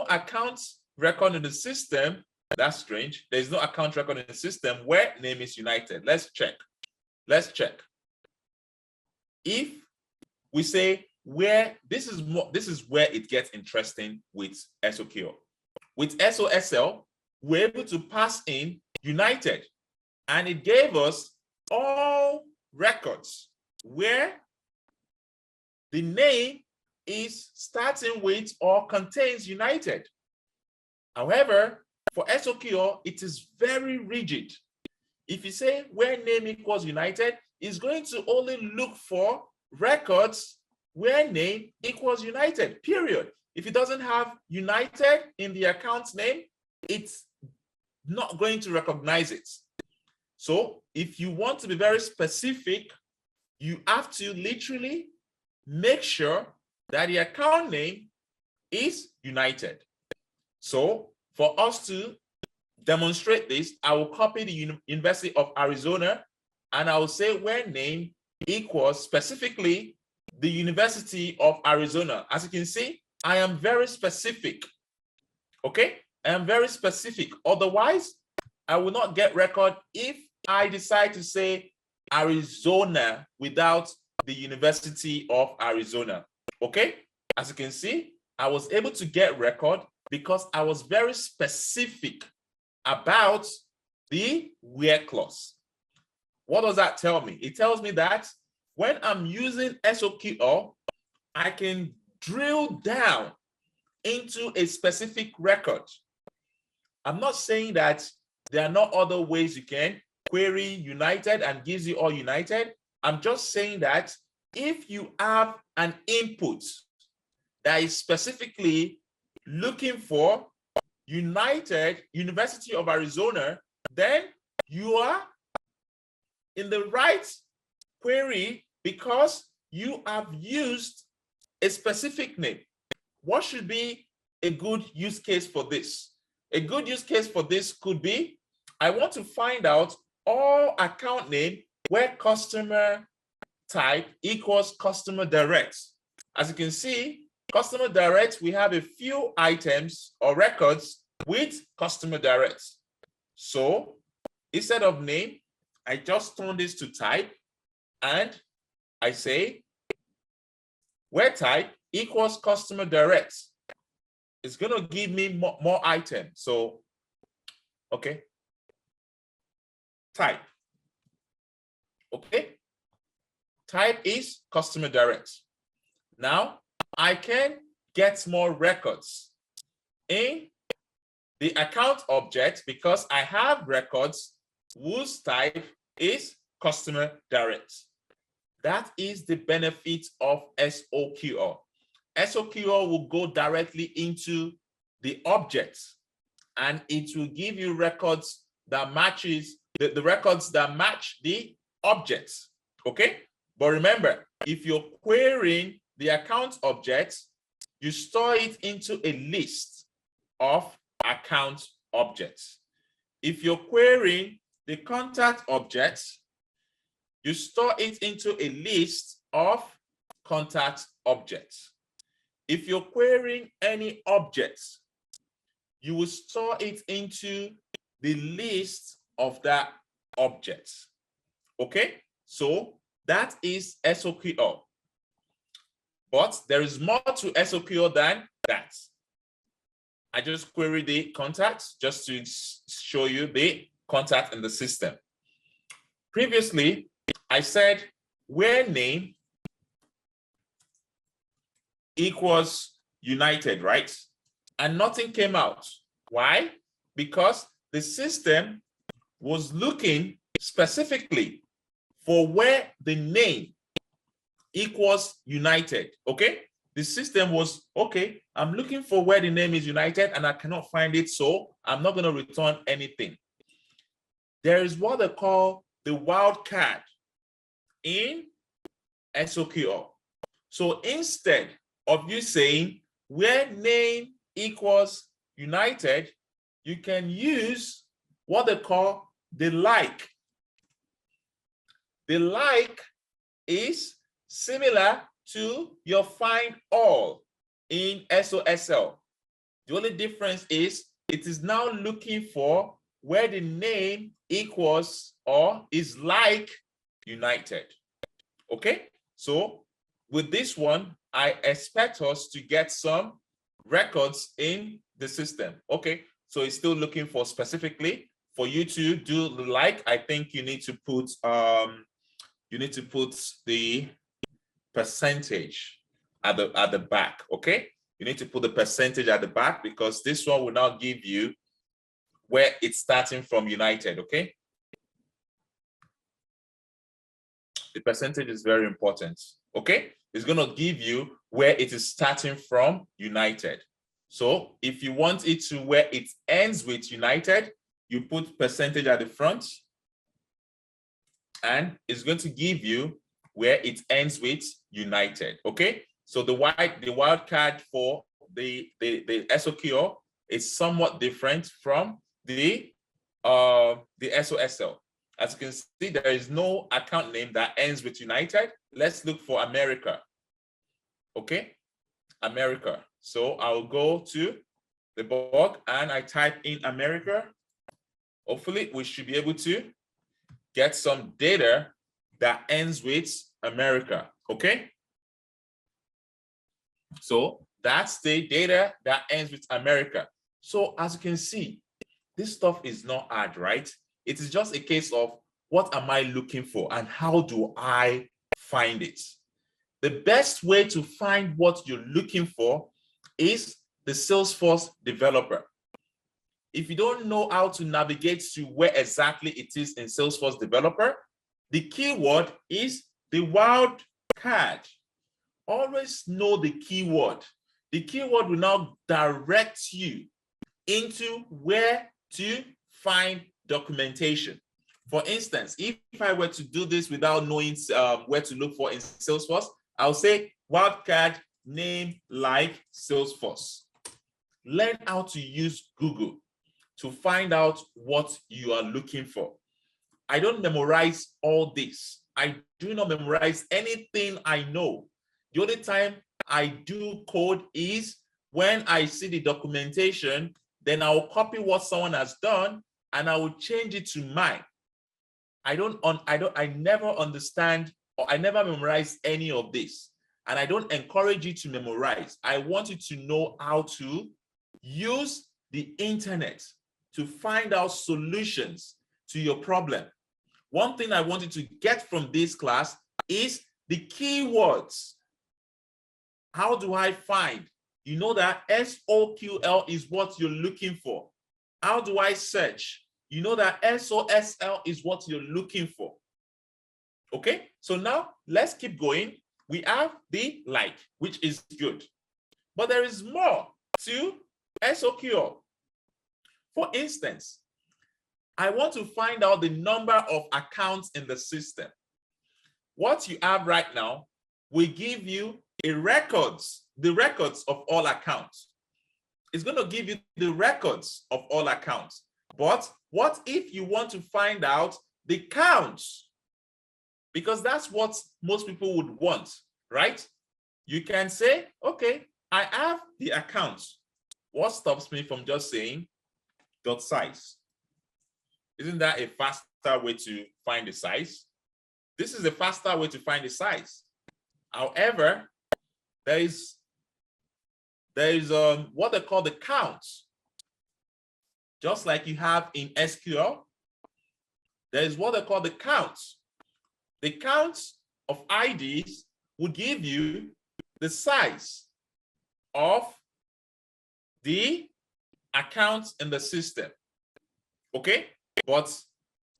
account record in the system. That's strange. There is no account record in the system where name is united. Let's check. Let's check. If we say where, this is where it gets interesting with SOQL. With SOSL, we're able to pass in united, and it gave us all records where the name is starting with or contains united. However, for SOQL, it is very rigid. If you say where name equals united, it's going to only look for records where name equals united, period. If it doesn't have united in the account name, it's not going to recognize it. So if you want to be very specific, you have to literally make sure that the account name is united. So for us to demonstrate this, I will copy the University of Arizona, and I will say where name equals specifically the University of Arizona. As you can see, I am very specific. Okay, I am very specific. Otherwise, I will not get record if I decide to say Arizona without the University of Arizona. Okay, as you can see, I was able to get record because I was very specific about the where clause. What does that tell me? It tells me that when I'm using SOQL, I can drill down into a specific record. I'm not saying that there are not other ways you can query united and gives you all united. I'm just saying that if you have an input that is specifically looking for United University of Arizona, then you are in the right query because you have used a specific name. What should be a good use case for this? A good use case for this could be, I want to find out all account name where customer type equals customer direct. As you can see, customer direct, we have a few items or records with customer direct. So instead of name, I just turn this to type and I say where type equals customer direct. It's going to give me more items. So, okay, type. Okay, type is customer direct. Now, I can get more records in the account object because I have records whose type is customer direct. That is the benefit of SOQL. SOQL will go directly into the objects and it will give you records that matches the records that match the objects. Okay, but remember, if you're querying the account objects, you store it into a list of account objects. If you're querying the contact objects, you store it into a list of contact objects. If you're querying any objects, you will store it into the list of that object. Okay, so that is SOQL. But there is more to SOQL than that. I just query the contacts just to show you the contact in the system. Previously, I said where name equals united, right? And nothing came out. Why? Because the system was looking specifically for where the name equals united. Okay, the system was, okay, I'm looking for where the name is united and I cannot find it, so I'm not going to return anything. There is what they call the wildcard in SOQL. So instead of you saying where name equals united, you can use what they call the like. The like is similar to your find all in SOSL. The only difference is it is now looking for where the name equals or is like united. Okay, so with this one, I expect us to get some records in the system. Okay, so it's still looking for specifically for you to do the like. I think you need to put the percentage at the back. Okay, you need to put the percentage at the back because this one will now give you where it's starting from united. Okay, the percentage is very important. Okay, it's going to give you where it is starting from united. So if you want it to where it ends with united, you put percentage at the front, and it's going to give you where it ends with united. Okay, so the wildcard for the SOQL is somewhat different from the SOSL. As you can see, there is no account name that ends with united. Let's look for America. Okay, America. So I'll go to the blog and I type in America. Hopefully we should be able to get some data that ends with America. Okay, so that's the data that ends with America. So as you can see, this stuff is not hard, right? It is just a case of what am I looking for and how do I find it? The best way to find what you're looking for is the Salesforce developer. If you don't know how to navigate to where exactly it is in Salesforce developer, the keyword is the wild card. Always know the keyword. The keyword will now direct you into where to find documentation. For instance, if I were to do this without knowing where to look for in Salesforce, I'll say wildcard name like Salesforce. Learn how to use Google to find out what you are looking for. I don't memorize all this. I do not memorize anything I know. The only time I do code is when I see the documentation, then I will copy what someone has done and I will change it to mine. I never understand or I never memorize any of this. And I don't encourage you to memorize. I want you to know how to use the internet to find out solutions to your problem. One thing I want you to get from this class is the keywords. How do I find? You know that SOQL is what you're looking for. How do I search? You know that SOSL is what you're looking for. Okay, so now let's keep going. We have the like, which is good. But there is more to SOQL. For instance, I want to find out the number of accounts in the system. What you have right now will give you the records of all accounts. It's going to give you the records of all accounts. But what if you want to find out the counts? Because that's what most people would want, right? You can say, okay, I have the accounts. What stops me from just saying dot size? Isn't that a faster way to find the size? This is a faster way to find the size. However, there is what they call the counts. Just like you have in SQL, there is what they call the counts. The counts of IDs will give you the size of the accounts in the system. Okay, but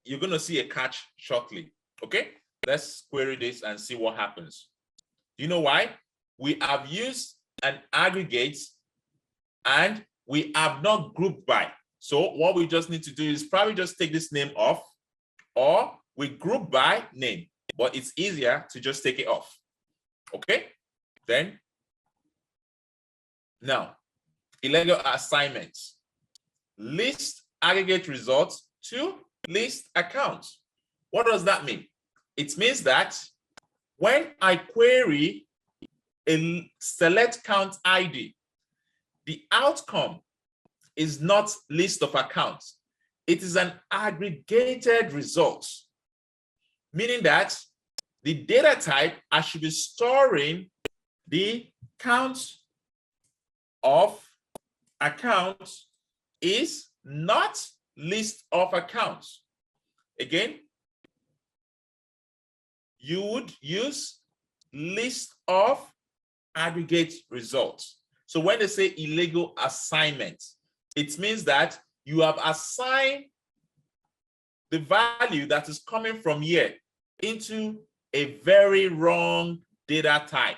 you're going to see a catch shortly. Okay, let's query this and see what happens. Do you know why? We have used an aggregate and we have not grouped by. So what we just need to do is probably just take this name off, or we group by name, but it's easier to just take it off. Okay, then now illegal assignments. List aggregate results to list accounts. What does that mean? It means that when I query a select count ID, the outcome is not list of accounts. It is an aggregated result, meaning that the data type I should be storing the count of accounts is not list of accounts. Again, you would use list of aggregate results. So when they say illegal assignment, it means that you have assigned the value that is coming from here into a very wrong data type.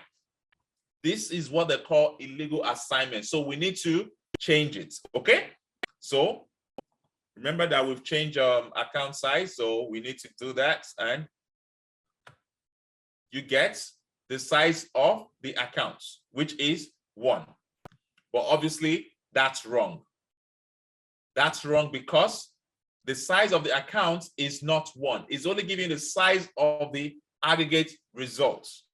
This is what they call illegal assignment. So we need to change it. Okay. So remember that we've changed account size. So we need to do that. And you get the size of the accounts, which is 1. But obviously that's wrong. That's wrong because the size of the account is not 1. It's only giving the size of the aggregate results.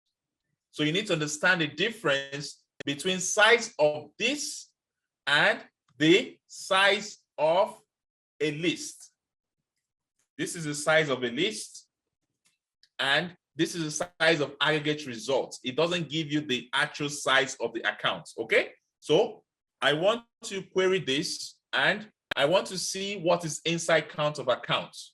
So you need to understand the difference between size of this and the size of a list. This is the size of a list, and this is the size of aggregate results. It doesn't give you the actual size of the account. Okay, so I want to query this, and I want to see what is inside count of accounts.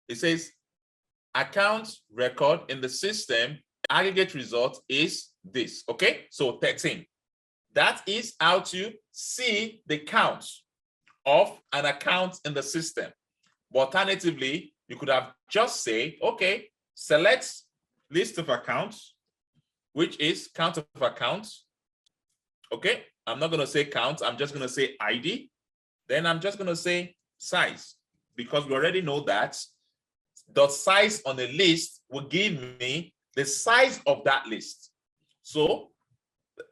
It says account record in the system, aggregate result is this. Okay, so 13. That is how to see the count of an account in the system. But alternatively, you could have just say, okay, select list of accounts, which is count of accounts. Okay, I'm not going to say count, I'm just going to say ID. Then I'm just going to say size, because we already know that the size on the list will give me the size of that list. So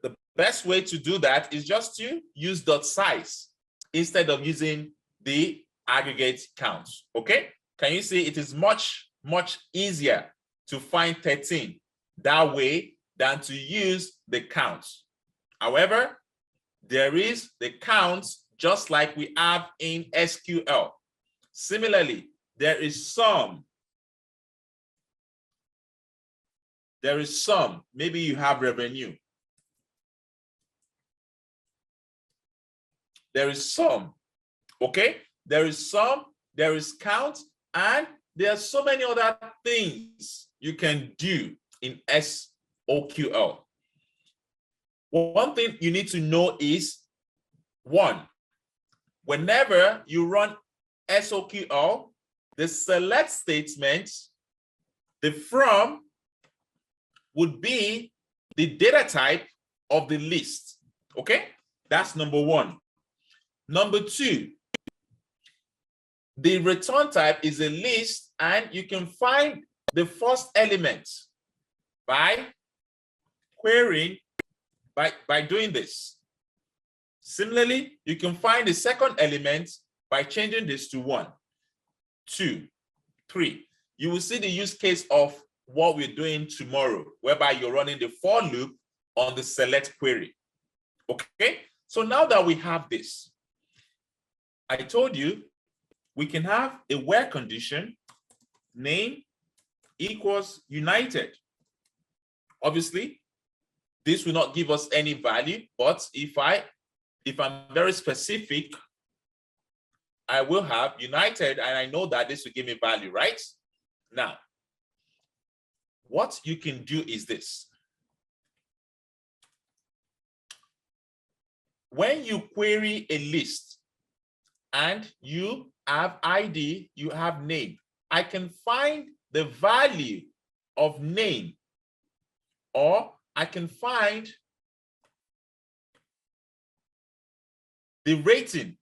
the best way to do that is just to use dot size instead of using the aggregate counts. Okay, can you see it is much easier to find 13 that way than to use the counts. However, there is the counts just like we have in SQL. Similarly, there is some. Maybe you have revenue. There is some. Okay, there is some, there is count, and there are so many other things you can do in SOQL. One thing you need to know is, one, whenever you run SOQL, the select statement, the from would be the data type of the list. Okay, that's number 1. Number 2, the return type is a list, and you can find the first element by querying by doing this. Similarly, you can find the second element by changing this to 1, 2, 3. You will see the use case of what we're doing tomorrow, whereby you're running the for loop on the select query. Okay, so now that we have this, I told you we can have a where condition, name equals United. Obviously, this will not give us any value, but if I'm very specific, I will have United, and I know that this will give me value, right? Now, what you can do is this. When you query a list and you have ID, you have name, I can find the value of name, or I can find the rating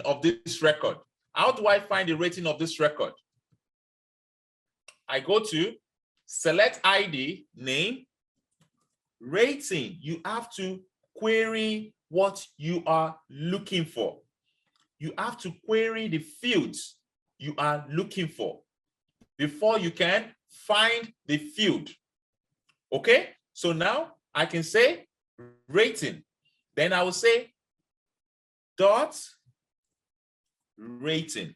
of this record. How do I find the rating of this record? I go to select ID, name, rating. You have to query what you are looking for. You have to query the fields you are looking for before you can find the field. Okay, so now I can say rating. Then I will say dot rating.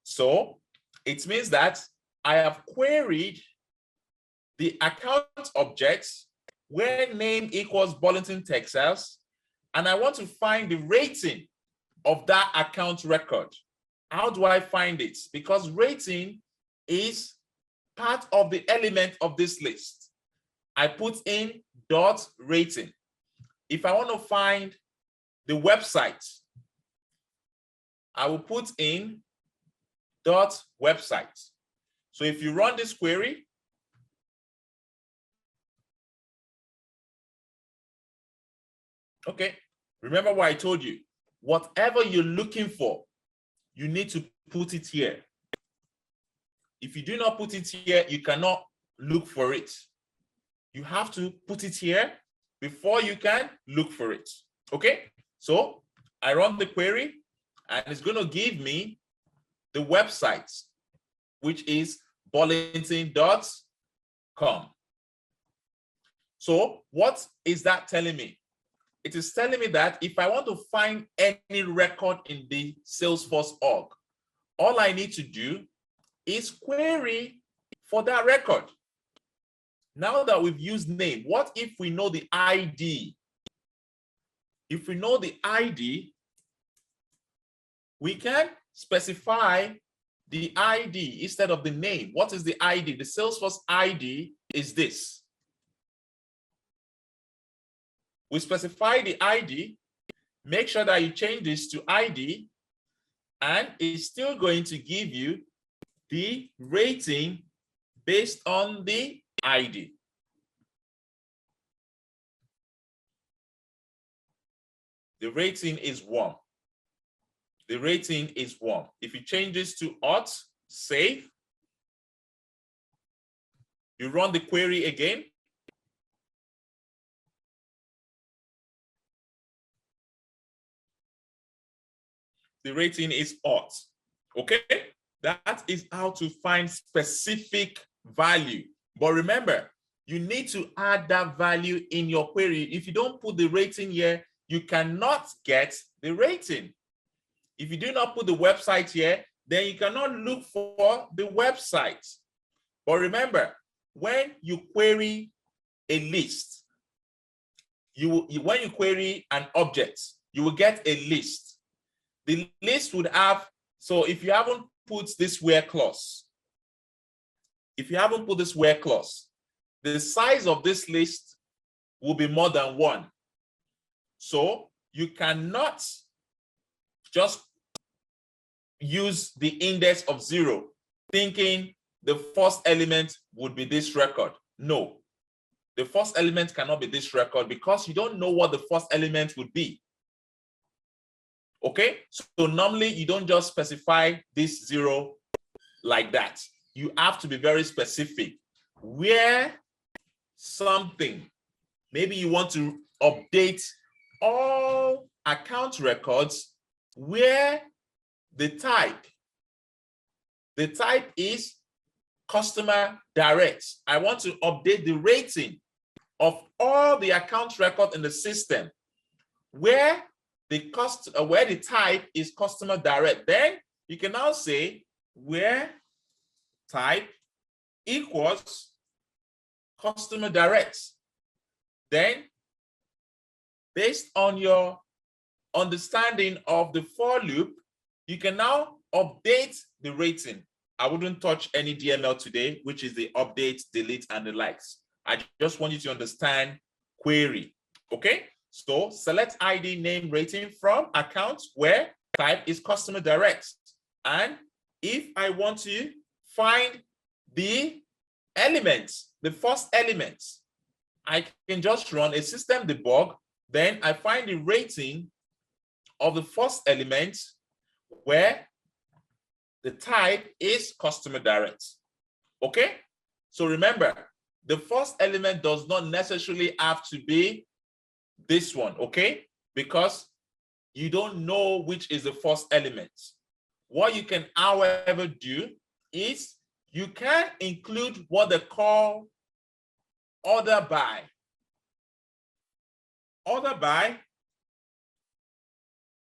So it means that I have queried the account objects where name equals Burlington Textiles, and I want to find the rating of that account record. How do I find it? Because rating is part of the element of this list. I put in dot rating. If I want to find the website, I will put in dot website. So if you run this query, okay, remember what I told you. Whatever you're looking for, you need to put it here. If you do not put it here, you cannot look for it. You have to put it here before you can look for it. Okay, so I run the query and it's going to give me the website, which is burlington.com. So what is that telling me? It is telling me that if I want to find any record in the Salesforce org, all I need to do is query for that record. Now that we've used name, what if we know the ID? If we know the ID, we can specify the ID instead of the name. What is the ID? The Salesforce ID is this. We specify the ID, make sure that you change this to ID, and it's still going to give you the rating based on the ID. The rating is 1. The rating is 1. If you change this to auth, save, you run the query again. The rating is auth. Okay, that is how to find specific value. But remember, you need to add that value in your query. If you don't put the rating here, you cannot get the rating. If you do not put the website here, then you cannot look for the website. But remember, when you query a list, when you query an object, you will get a list. The list would have, so if you haven't put this where clause, the size of this list will be more than 1. So you cannot just use the index of 0, thinking the first element would be this record. No, the first element cannot be this record because you don't know what the first element would be. Okay, so normally you don't just specify this 0 like that. You have to be very specific. Where something, maybe you want to update all account records where the type is customer direct. I want to update the rating of all the account records in the system where the type is customer direct. Then you can now say where type equals customer direct. Then based on your understanding of the for loop, you can now update the rating. I wouldn't touch any DML today, which is the update, delete, and the likes. I just want you to understand query. Okay, so select ID, name, rating from accounts where type is customer direct. And if I want to find the elements, the first elements, I can just run a system debug. Then I find the rating of the first element where the type is customer direct. Okay? So remember, the first element does not necessarily have to be this one, okay? Because you don't know which is the first element. What you can, however, do is you can include what they call order by. Order by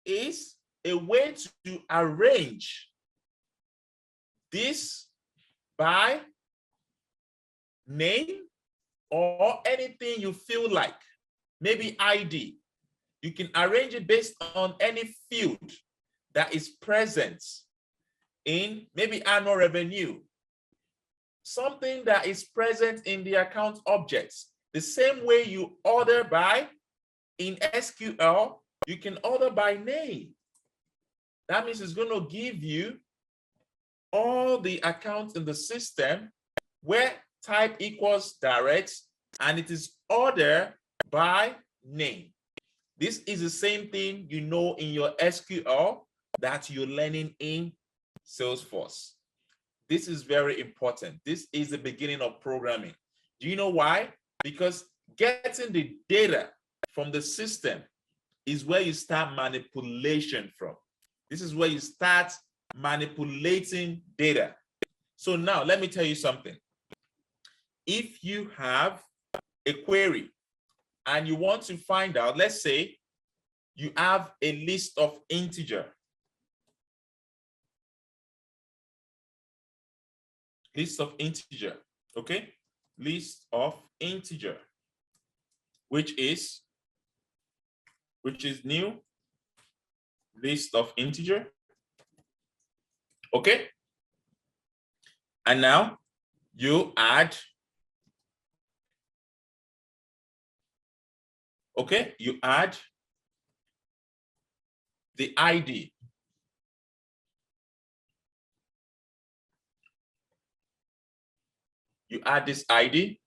is a way to arrange this by name or anything you feel like, maybe ID. You can arrange it based on any field that is present in maybe annual revenue, something that is present in the account objects. The same way you order by in SQL, you can order by name. That means it's going to give you all the accounts in the system where type equals direct and it is order by name. This is the same thing you know in your SQL that you're learning in Salesforce. This is very important. This is the beginning of programming. Do you know why? Because getting the data from the system is where you start manipulation from. This is where you start manipulating data. So now let me tell you something. If you have a query and you want to find out, let's say you have a list of integer. List of integer, okay? List of integer, which is new list of integer, okay? And now you add, okay? You add the ID. You add this ID.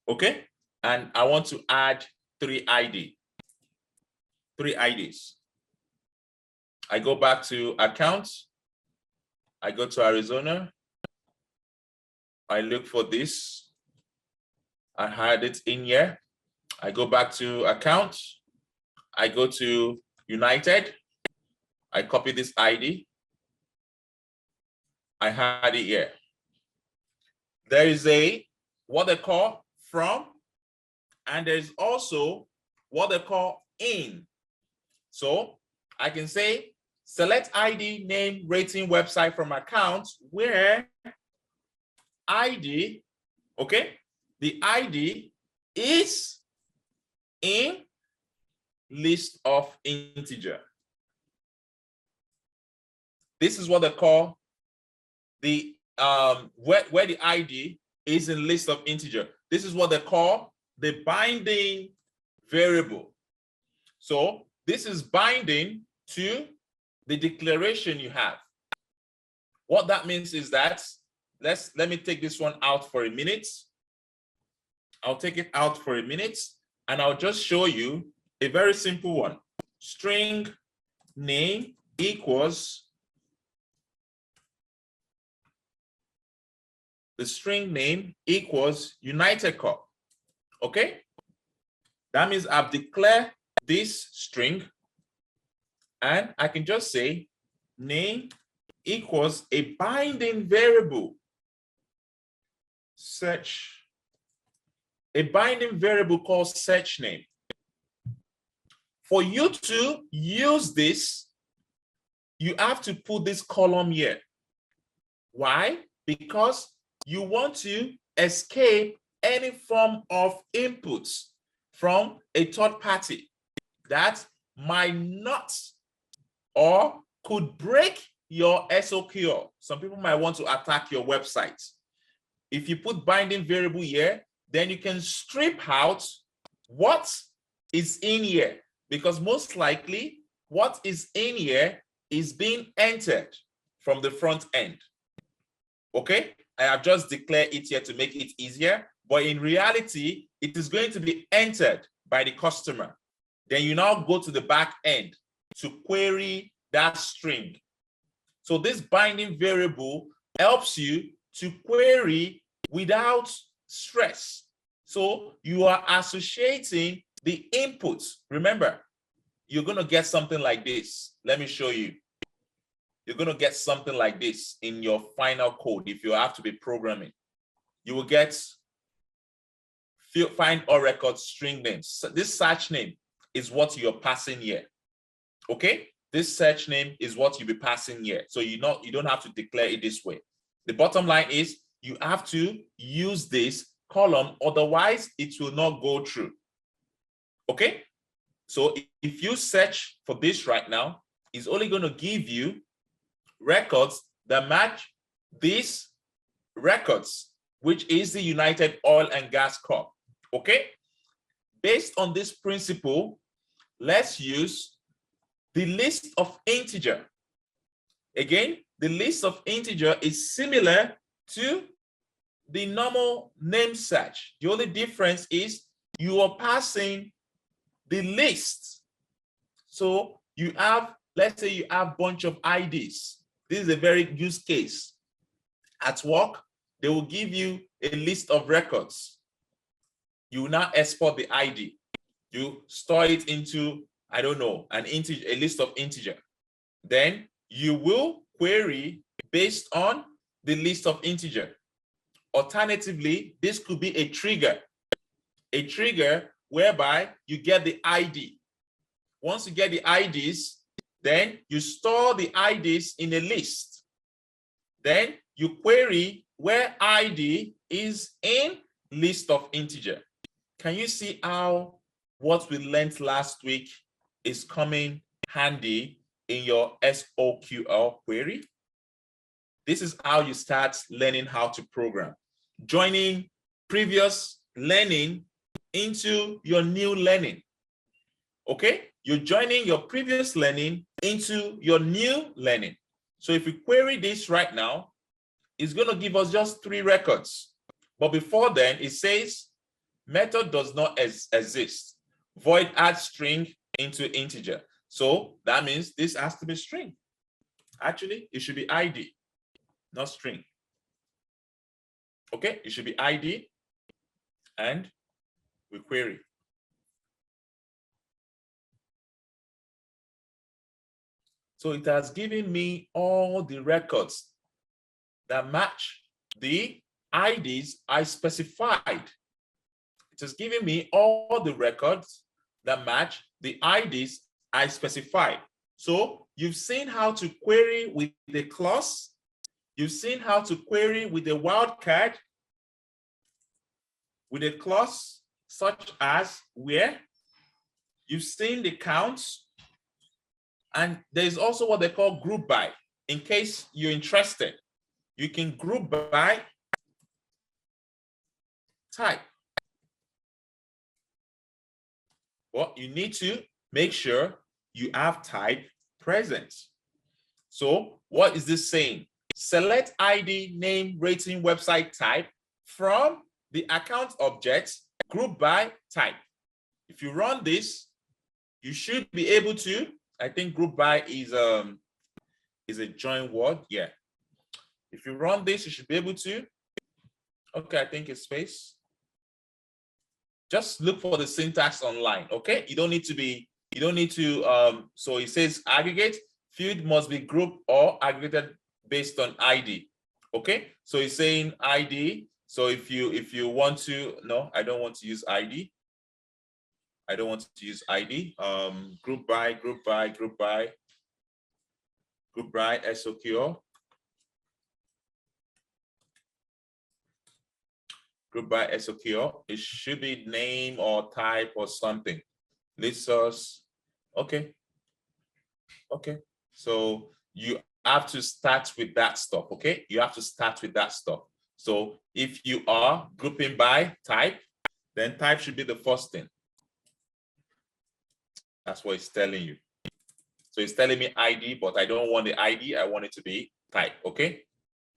Okay? And I want to add 3 ID. 3 IDs. I go back to accounts. I go to Arizona. I look for this. I had it in here. I go back to accounts. I go to United. I copy this ID. I had it here. There is a what they call from, and there's also what they call in. So I can say select ID, name, rating, website from account where ID, okay, the ID is in list of integer. This is what they call the where the ID is in list of integer. This is what they call the binding variable. So this is binding to the declaration you have. What that means is that let me take this one out for a minute. I'll take it out for a minute and I'll just show you a very simple one. String name equals the string name equals United Corp. Okay? That means I've declared this string and I can just say name equals a binding variable. Search. A binding variable called search name. For you to use this, you have to put this column here. Why? Because you want to escape any form of inputs from a third party that might not or could break your SOQL. Some people might want to attack your website. If you put binding variable here, then you can strip out what is in here, because most likely what is in here is being entered from the front end. Okay, I have just declared it here to make it easier, but in reality, it is going to be entered by the customer. Then you now go to the back end to query that string. So this binding variable helps you to query without stress. So you are associating the inputs. Remember, you're going to get something like this. Let me show you. You're going to get something like this in your final code if you have to be programming. You will get find all records string names. So this search name is what you're passing here. Okay? This search name is what you'll be passing here. So you don't have to declare it this way. The bottom line is you have to use this column, otherwise it will not go through. Okay? So if you search for this right now, it's only going to give you records that match these records, which is the United Oil and Gas Corp. Okay? Based on this principle, let's use the list of integer. Again, the list of integer is similar to the normal name search. The only difference is you are passing the list. So you have, let's say you have a bunch of IDs. This is a very use case. At work, they will give you a list of records. You will now export the ID. You store it into, I don't know, an integer, a list of integer. Then you will query based on the list of integer. Alternatively, this could be a trigger whereby you get the ID. Once you get the IDs, then you store the IDs in a list. Then you query where ID is in list of integer. Can you see how what we learned last week is coming handy in your SOQL query? This is how you start learning how to program. Joining previous learning into your new learning. Okay? You're joining your previous learning into your new learning. So if we query this right now, it's going to give us just 3 records. But before then, it says method does not exist. Void add string into integer. So that means this has to be string. Actually, it should be ID, not string. Okay, it should be ID, and we query. So it has given me all the records that match the IDs I specified. It has given me all the records that match the IDs I specified. So you've seen how to query with the clause. You've seen how to query with the wildcard, with a clause such as where. You've seen the counts. And there's also what they call group by. In case you're interested, you can group by type. Well, you need to make sure you have type present. So what is this saying? Select ID, name, rating, website type from the account object, group by type. If you run this, you should be able to, I think group by is a join word. Yeah. If you run this, you should be able to. Okay, I think it's space. Just look for the syntax online. Okay, you don't need to so it says aggregate field must be grouped or aggregated based on ID. Okay, so it's saying ID. So if you want to, no, I don't want to use ID. I don't want to use ID. Group by SOQL. Group by SOQL. It should be name or type or something. List source. Okay. Okay. So you have to start with that stuff. Okay. You have to start with that stuff. So if you are grouping by type, then type should be the first thing. That's what it's telling you. So it's telling me ID, but I don't want the ID. I want it to be type. Okay.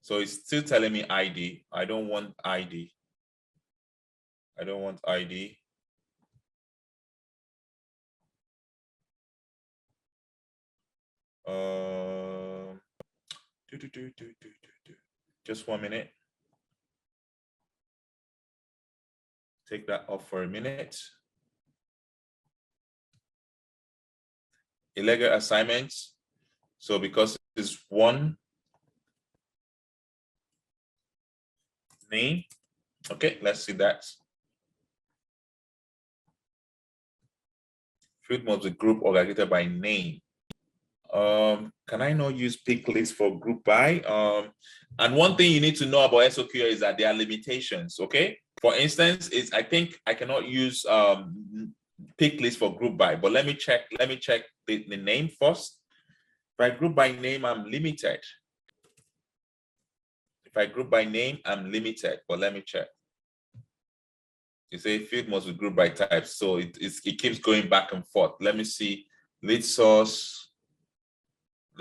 So it's still telling me ID. I don't want ID. I don't want ID. Just 1 minute. Take that off for a minute. Illegal assignments. So because it's one name, okay, let's see that. Field must be group or aggregated by name. Can I not use pick list for group by? And one thing you need to know about SOQL is that there are limitations. Okay, for instance, I think I cannot use pick list for group by, but let me check the name first. If I group by name, I'm limited. If I group by name, I'm limited, but let me check. You say field must be grouped by type, so it keeps going back and forth. Let me see, lead source,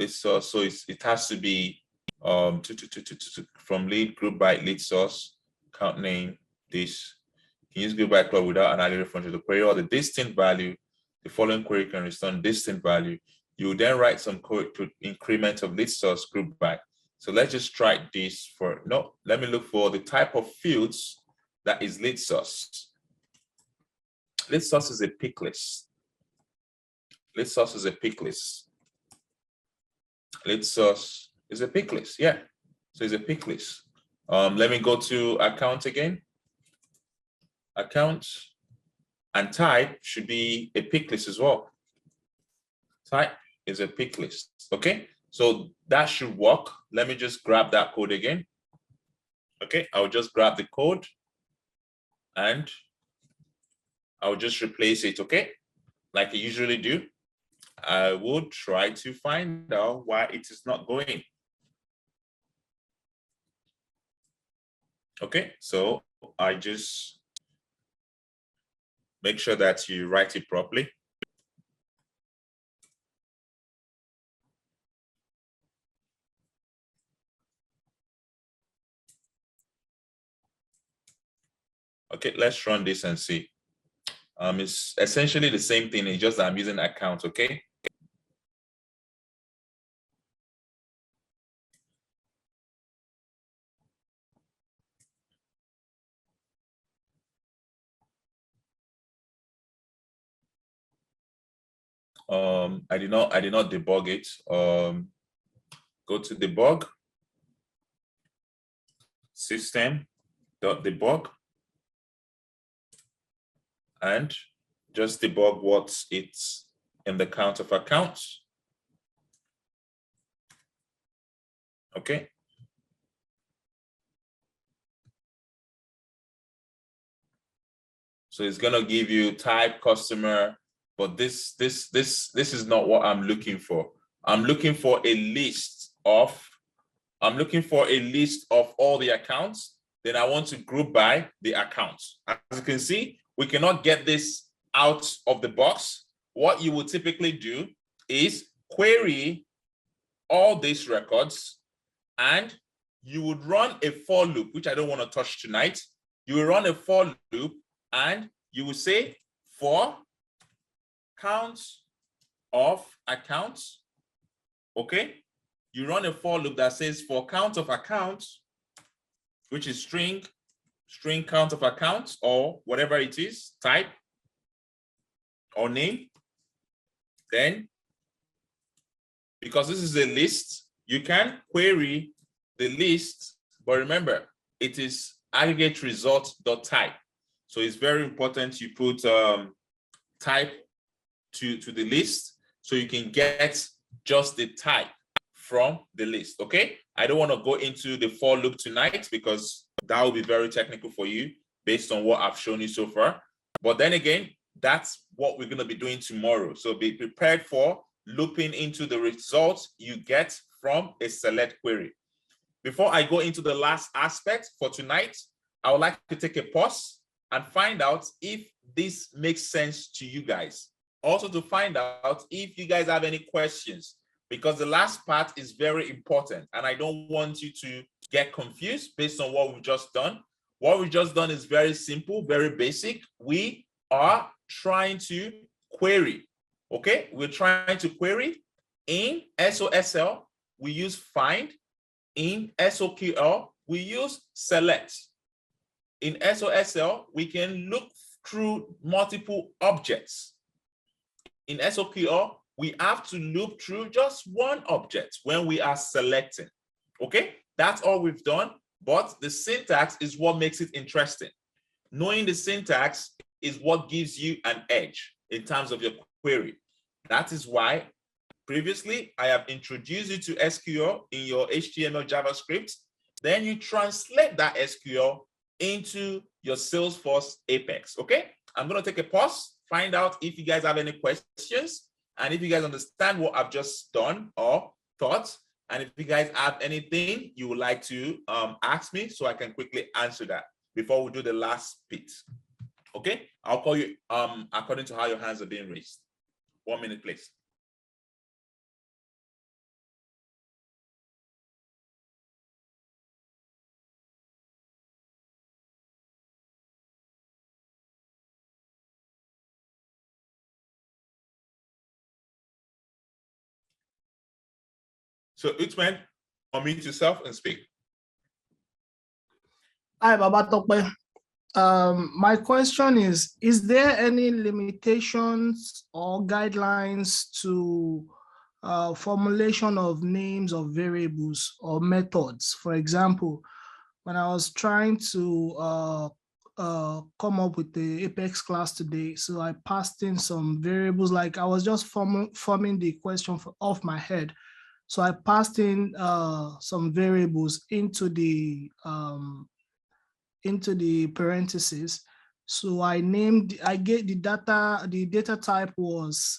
so it has to be from lead group by lead source, count name, this. You can use group by club without an aggregate function to query all the distinct value. The following query can return distinct value. You will then write some code to increment of lead source group by. So let's just try this for, no, let me look for the type of fields that is lead source. Lead source is a pick list. Lead source is a pick list. Lead source is a pick list, yeah. So it's a pick list. Let me go to account again. Account and type should be a pick list as well. Type is a pick list, okay? So that should work. Let me just grab that code again. Okay, I'll just grab the code and I'll just replace it, okay? Like I usually do. I will try to find out why it is not going. Okay, so I just make sure that you write it properly. Okay, let's run this and see. It's essentially the same thing, it's just that I'm using account, okay? I did not debug it. Go to debug, system.debug, and just debug what's it's in the count of accounts. Okay. So it's gonna give you type customer, but this is not what I'm looking for. I'm looking for a list of all the accounts. Then I want to group by the accounts. As you can see, we cannot get this out of the box. What you would typically do is query all these records, and you would run a for loop, which I don't want to touch tonight. You will run a for loop, and you will say for count of accounts. Okay, you run a for loop that says for count of accounts, which is string count of accounts, or whatever it is, type or name. Then, because this is a list, you can query the list, but remember, it is aggregate result.type. So it's very important you put type to the list so you can get just the type from the list, okay? I don't want to go into the for loop tonight because that will be very technical for you based on what I've shown you so far. But then again, that's what we're going to be doing tomorrow. So be prepared for looping into the results you get from a select query. Before I go into the last aspect for tonight, I would like to take a pause and find out if this makes sense to you guys. Also to find out if you guys have any questions, because the last part is very important and I don't want you to get confused based on what we've just done. What we've just done is very simple, very basic. We are trying to query, okay? We're trying to query in SOSL. We use find. In SOQL, we use select. In SOSL, we can look through multiple objects. In SOQL, we have to look through just one object when we are selecting. Okay, that's all we've done, but the syntax is what makes it interesting. Knowing the syntax is what gives you an edge in terms of your query. That is why previously I have introduced you to SQL in your HTML JavaScript. Then you translate that SQL into your Salesforce Apex. Okay, I'm going to take a pause, find out if you guys have any questions, and if you guys understand what I've just done or thought, and if you guys have anything you would like to ask me so I can quickly answer that before we do the last bit. Okay, I'll call you according to how your hands are being raised. 1 minute, please. So Uthman, unmute yourself and speak. Hi, Babatope. My question is there any limitations or guidelines to formulation of names of variables or methods? For example, when I was trying to come up with the Apex class today, so I passed in some variables, like I was just forming the question off my head. So I passed in some variables into the parentheses. So I gave the data type was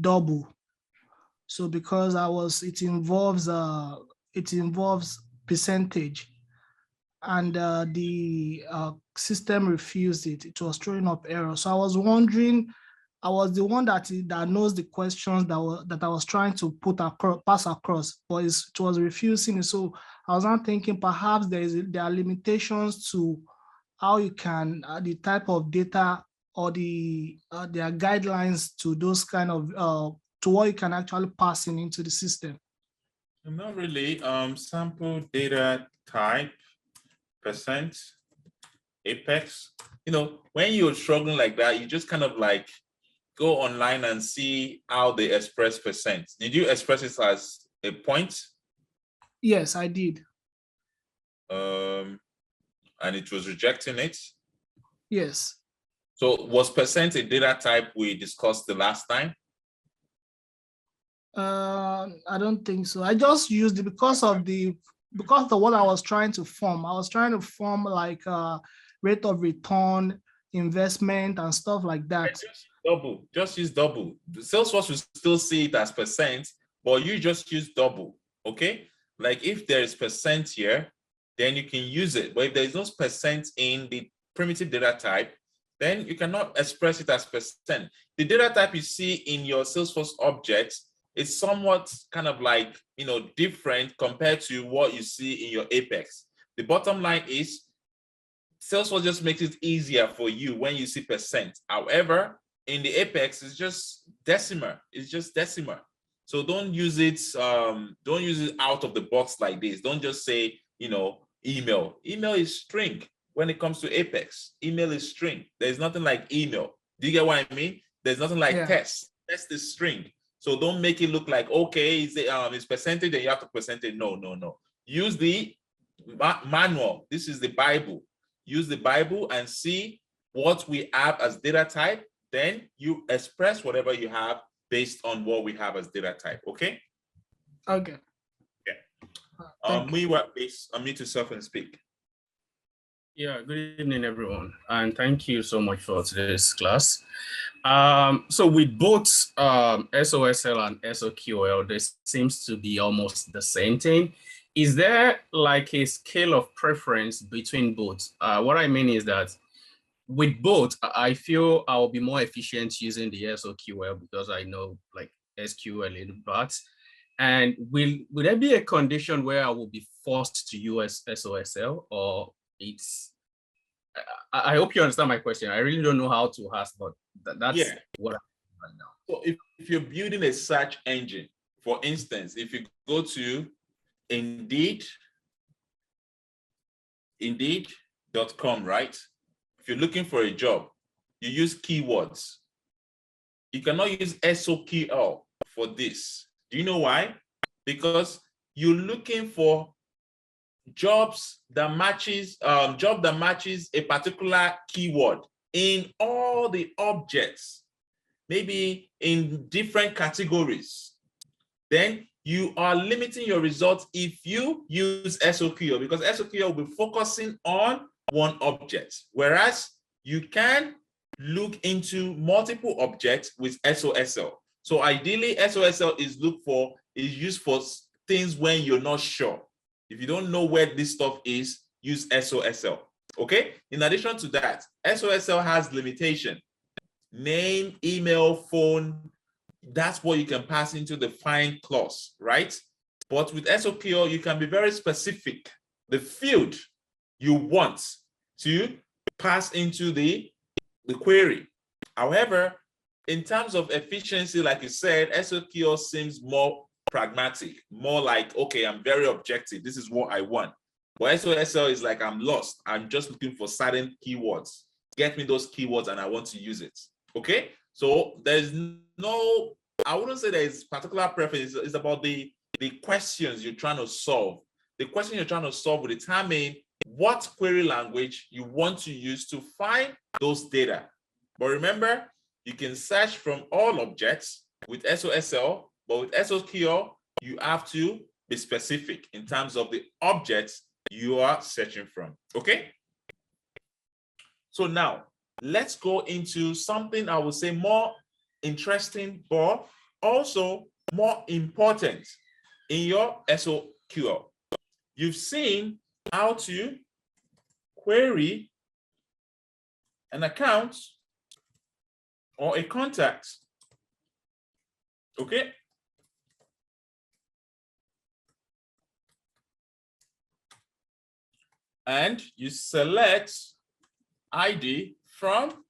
double. So because it involves percentage, and the system refused it. It was throwing up error. So I was wondering, I was the one that knows the questions that I was trying to pass across, but it was refusing. So I was not thinking perhaps there are limitations to how you can the type of data, or there are guidelines to those kind of to what you can actually pass into the system. Not really. Sample data type, percent, Apex. You know, when you're struggling like that, you just kind of like go online and see how they express percent. Did you express it as a point? Yes, I did. And it was rejecting it? Yes. So was percent a data type we discussed the last time? I don't think so. I just used it because of what I was trying to form. I was trying to form like rate of return, investment, and stuff like that. Just use double. The Salesforce will still see it as percent, but you just use double. Okay, like if there is percent here, then you can use it. But if there is no percent in the primitive data type, then you cannot express it as percent. The data type you see in your Salesforce objects is somewhat kind of like, you know, different compared to what you see in your Apex. The bottom line is Salesforce just makes it easier for you when you see percent. However, in the Apex, it's just decimal. It's just decimal. So don't use it out of the box like this. Don't just say, you know, email. Email is string when it comes to Apex. Email is string. There's nothing like email. Do you get what I mean? There's nothing like test. Test is string. So don't make it look like, okay, it's percentage and you have to percentage. No. Use the manual. This is the Bible. Use the Bible and see what we have as data type. Then you express whatever you have based on what we have as data type. Okay? Okay. Yeah. Please unmute yourself and speak. Yeah, good evening, everyone. And thank you so much for today's class. So with both SOSL and SOQL, this seems to be almost the same thing. Is there like a scale of preference between both? What I mean is that with both, I feel I'll be more efficient using the SOQL because I know like SQL in that. And will there be a condition where I will be forced to use SOSL, or it's, I hope you understand my question. I really don't know how to ask, but that's what I'm doing right now. So if you're building a search engine For instance, if you go to Indeed.com, right? If you're looking for a job, you use keywords. You cannot use SOQL for this. Do you know why? Because you're looking for jobs that matches a particular keyword in all the objects, maybe in different categories. Then you are limiting your results if you use SOQL, because SOQL will be focusing on one object, whereas you can look into multiple objects with SOSL. So ideally, SOSL is used for things when you're not sure. If you don't know where this stuff is, use SOSL. Okay. In addition to that, SOSL has limitation. Name, email, phone. That's what you can pass into the find clause, right? But with SOQL, you can be very specific. The field you want to pass into the query. However, in terms of efficiency, like you said, SOQL seems more pragmatic, more like, okay, I'm very objective. This is what I want. But SOSL is like, I'm lost. I'm just looking for certain keywords. Get me those keywords and I want to use it. Okay. So there's no, I wouldn't say there is particular preference. It's about the questions you're trying to solve. The question you're trying to solve will determine what query language you want to use to find those data. But remember, you can search from all objects with SOSL, but with SOQL, you have to be specific in terms of the objects you are searching from. Okay? So now, let's go into something I would say more interesting, but also more important in your SOQL. You've seen how to query an account or a contact. Okay. And you select ID from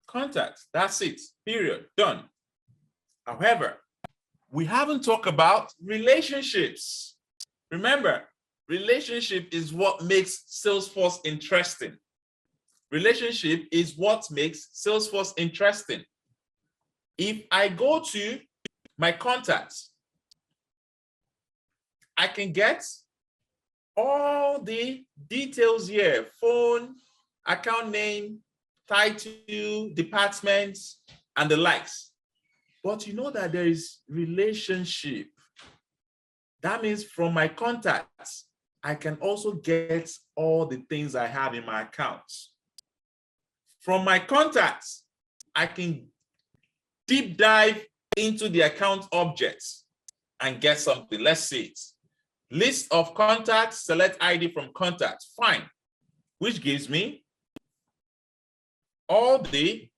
contacts. That's it. Period. Done. However, we haven't talked about relationships. Remember, relationship is what makes Salesforce interesting. Relationship is what makes Salesforce interesting. If I go to my contacts, I can get all the details here: phone, account name, title, department, and the likes. But you know that there is relationship. That means from my contacts, I can also get all the things I have in my accounts. From my contacts, I can deep dive into the account objects and get something. Let's see it. List of contacts, select ID from contacts. Fine. Which gives me all the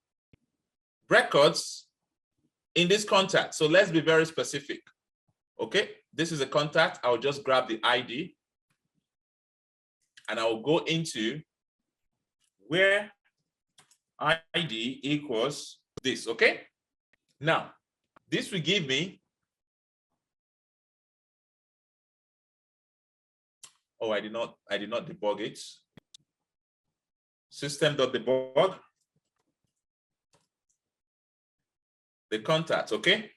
records in this contact. So let's be very specific. Okay, this is a contact. I'll just grab the ID and I will go into where ID equals this. Okay, now this will give me, oh, I did not debug it. System.debug the contacts. Okay,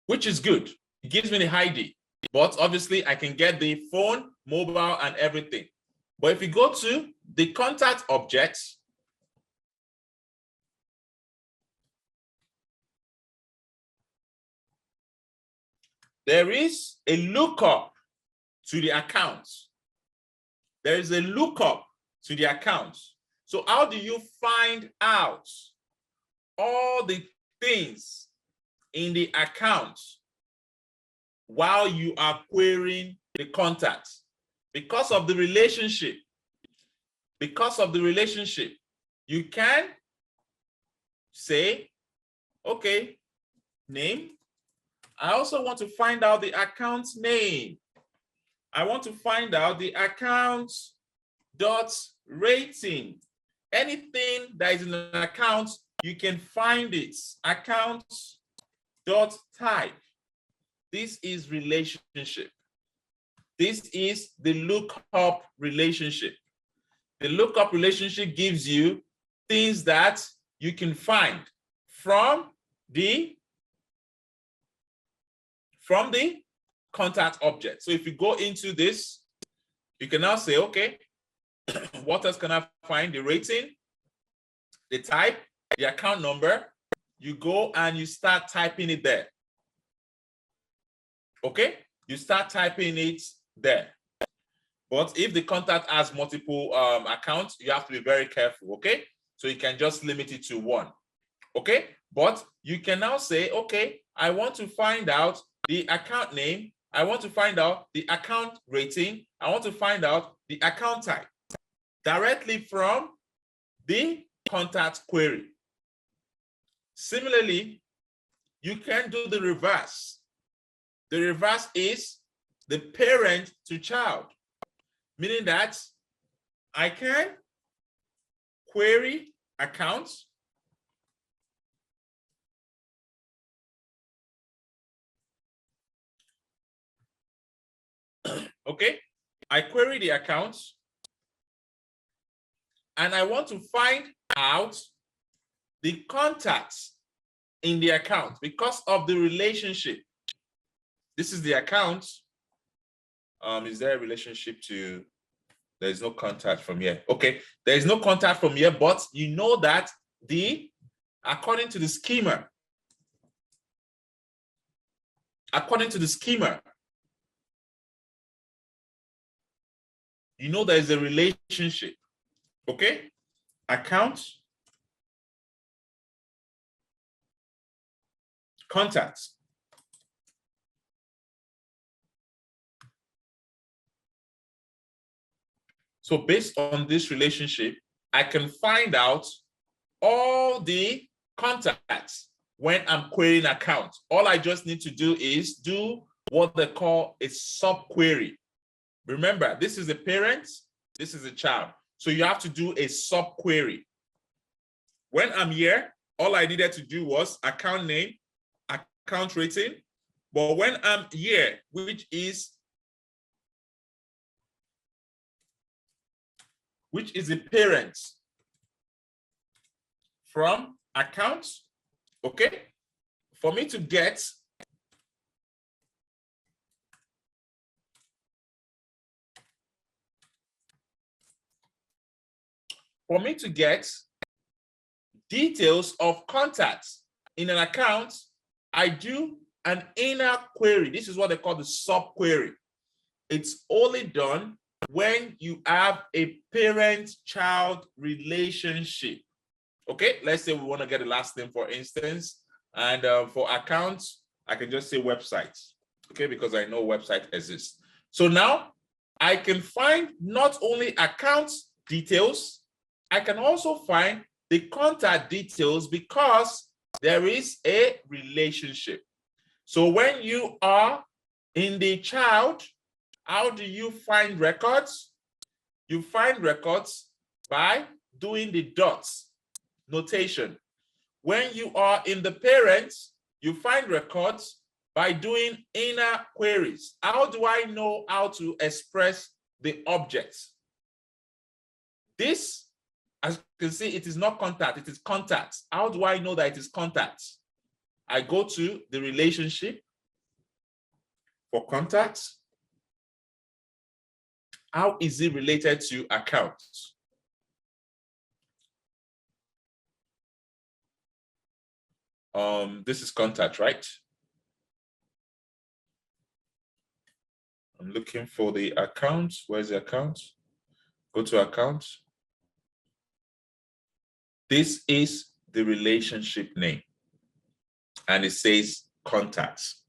which is good. It gives me the ID, but obviously I can get the phone, mobile, and everything. But if you go to the contact objects, there is a lookup to the accounts. There is a lookup to the accounts. So how do you find out all the things in the account while you are querying the contacts? Because of the relationship. Because of the relationship, you can say, okay, name. I also want to find out the account name. I want to find out the account dot rating. Anything that is in an account, you can find it. Account.type. This is relationship. This is the lookup relationship. The lookup relationship gives you things that you can find from the contact object. So if you go into this, you can now say, okay, what else can I find? The rating, the type, the account number. You go and you start typing it there. Okay, you start typing it there. But if the contact has multiple accounts, you have to be very careful. Okay, so you can just limit it to one. Okay, but you can now say, okay, I want to find out the account name. I want to find out the account rating. I want to find out the account type directly from the contact query. Similarly, you can do the reverse. The reverse is the parent to child, meaning that I can query accounts. Okay, I query the accounts and I want to find out the contacts in the account because of the relationship. This is the account. Is there a relationship to, there is no contact from here. Okay, there is no contact from here, but you know that according to the schema, you know there is a relationship. Okay, account, contacts. So based on this relationship, I can find out all the contacts when I'm querying accounts. All I just need to do is do what they call a subquery. Remember, this is the parent, this is the child. So you have to do a subquery. When I'm here, all I needed to do was account name, account rating. But when I'm here, which is the parent from accounts, okay? For me to get details of contacts in an account, I do an inner query. This is what they call the subquery. It's only done when you have a parent-child relationship. Okay, let's say we want to get the last name, for instance, and for accounts, I can just say websites, okay, because I know website exists. So now I can find not only account details, I can also find the contact details because there is a relationship. So when you are in the child, how do you find records? You find records by doing the dots notation. When you are in the parents, you find records by doing inner queries. How do I know how to express the objects? This, as you can see, it is not contact, it is contacts. How do I know that it is contacts? I go to the relationship for contacts. How is it related to accounts? This is contact, right? I'm looking for the account. Where's the account? Go to account. This is the relationship name. And it says contacts.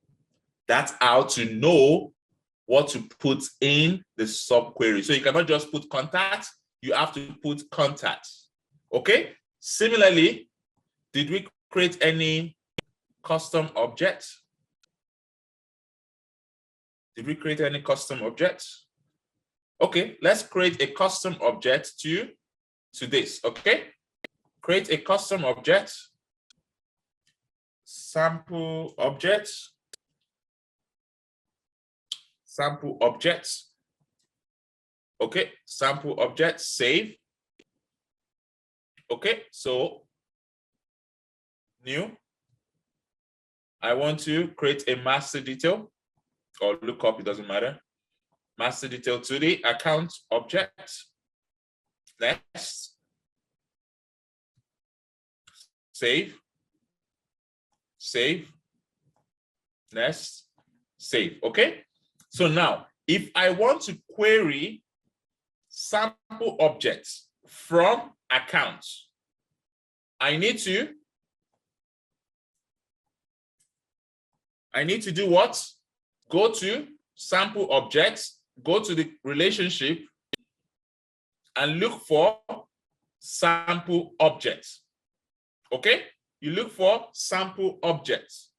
That's how to know what to put in the subquery. So you cannot just put contacts, you have to put contacts. Okay? Similarly, did we create any custom objects? Did we create any custom objects? Okay, let's create a custom object to to this, okay? Create a custom object, sample objects, sample objects, okay? Sample objects, save. Okay, so new. I want to create a master detail or lookup, it doesn't matter. Master detail to the account object. Let's save, save, let's save, okay? So now, if I want to query sample objects from accounts, I need to do what? Go to sample objects, go to the relationship, and look for sample objects. Okay? You look for sample objects.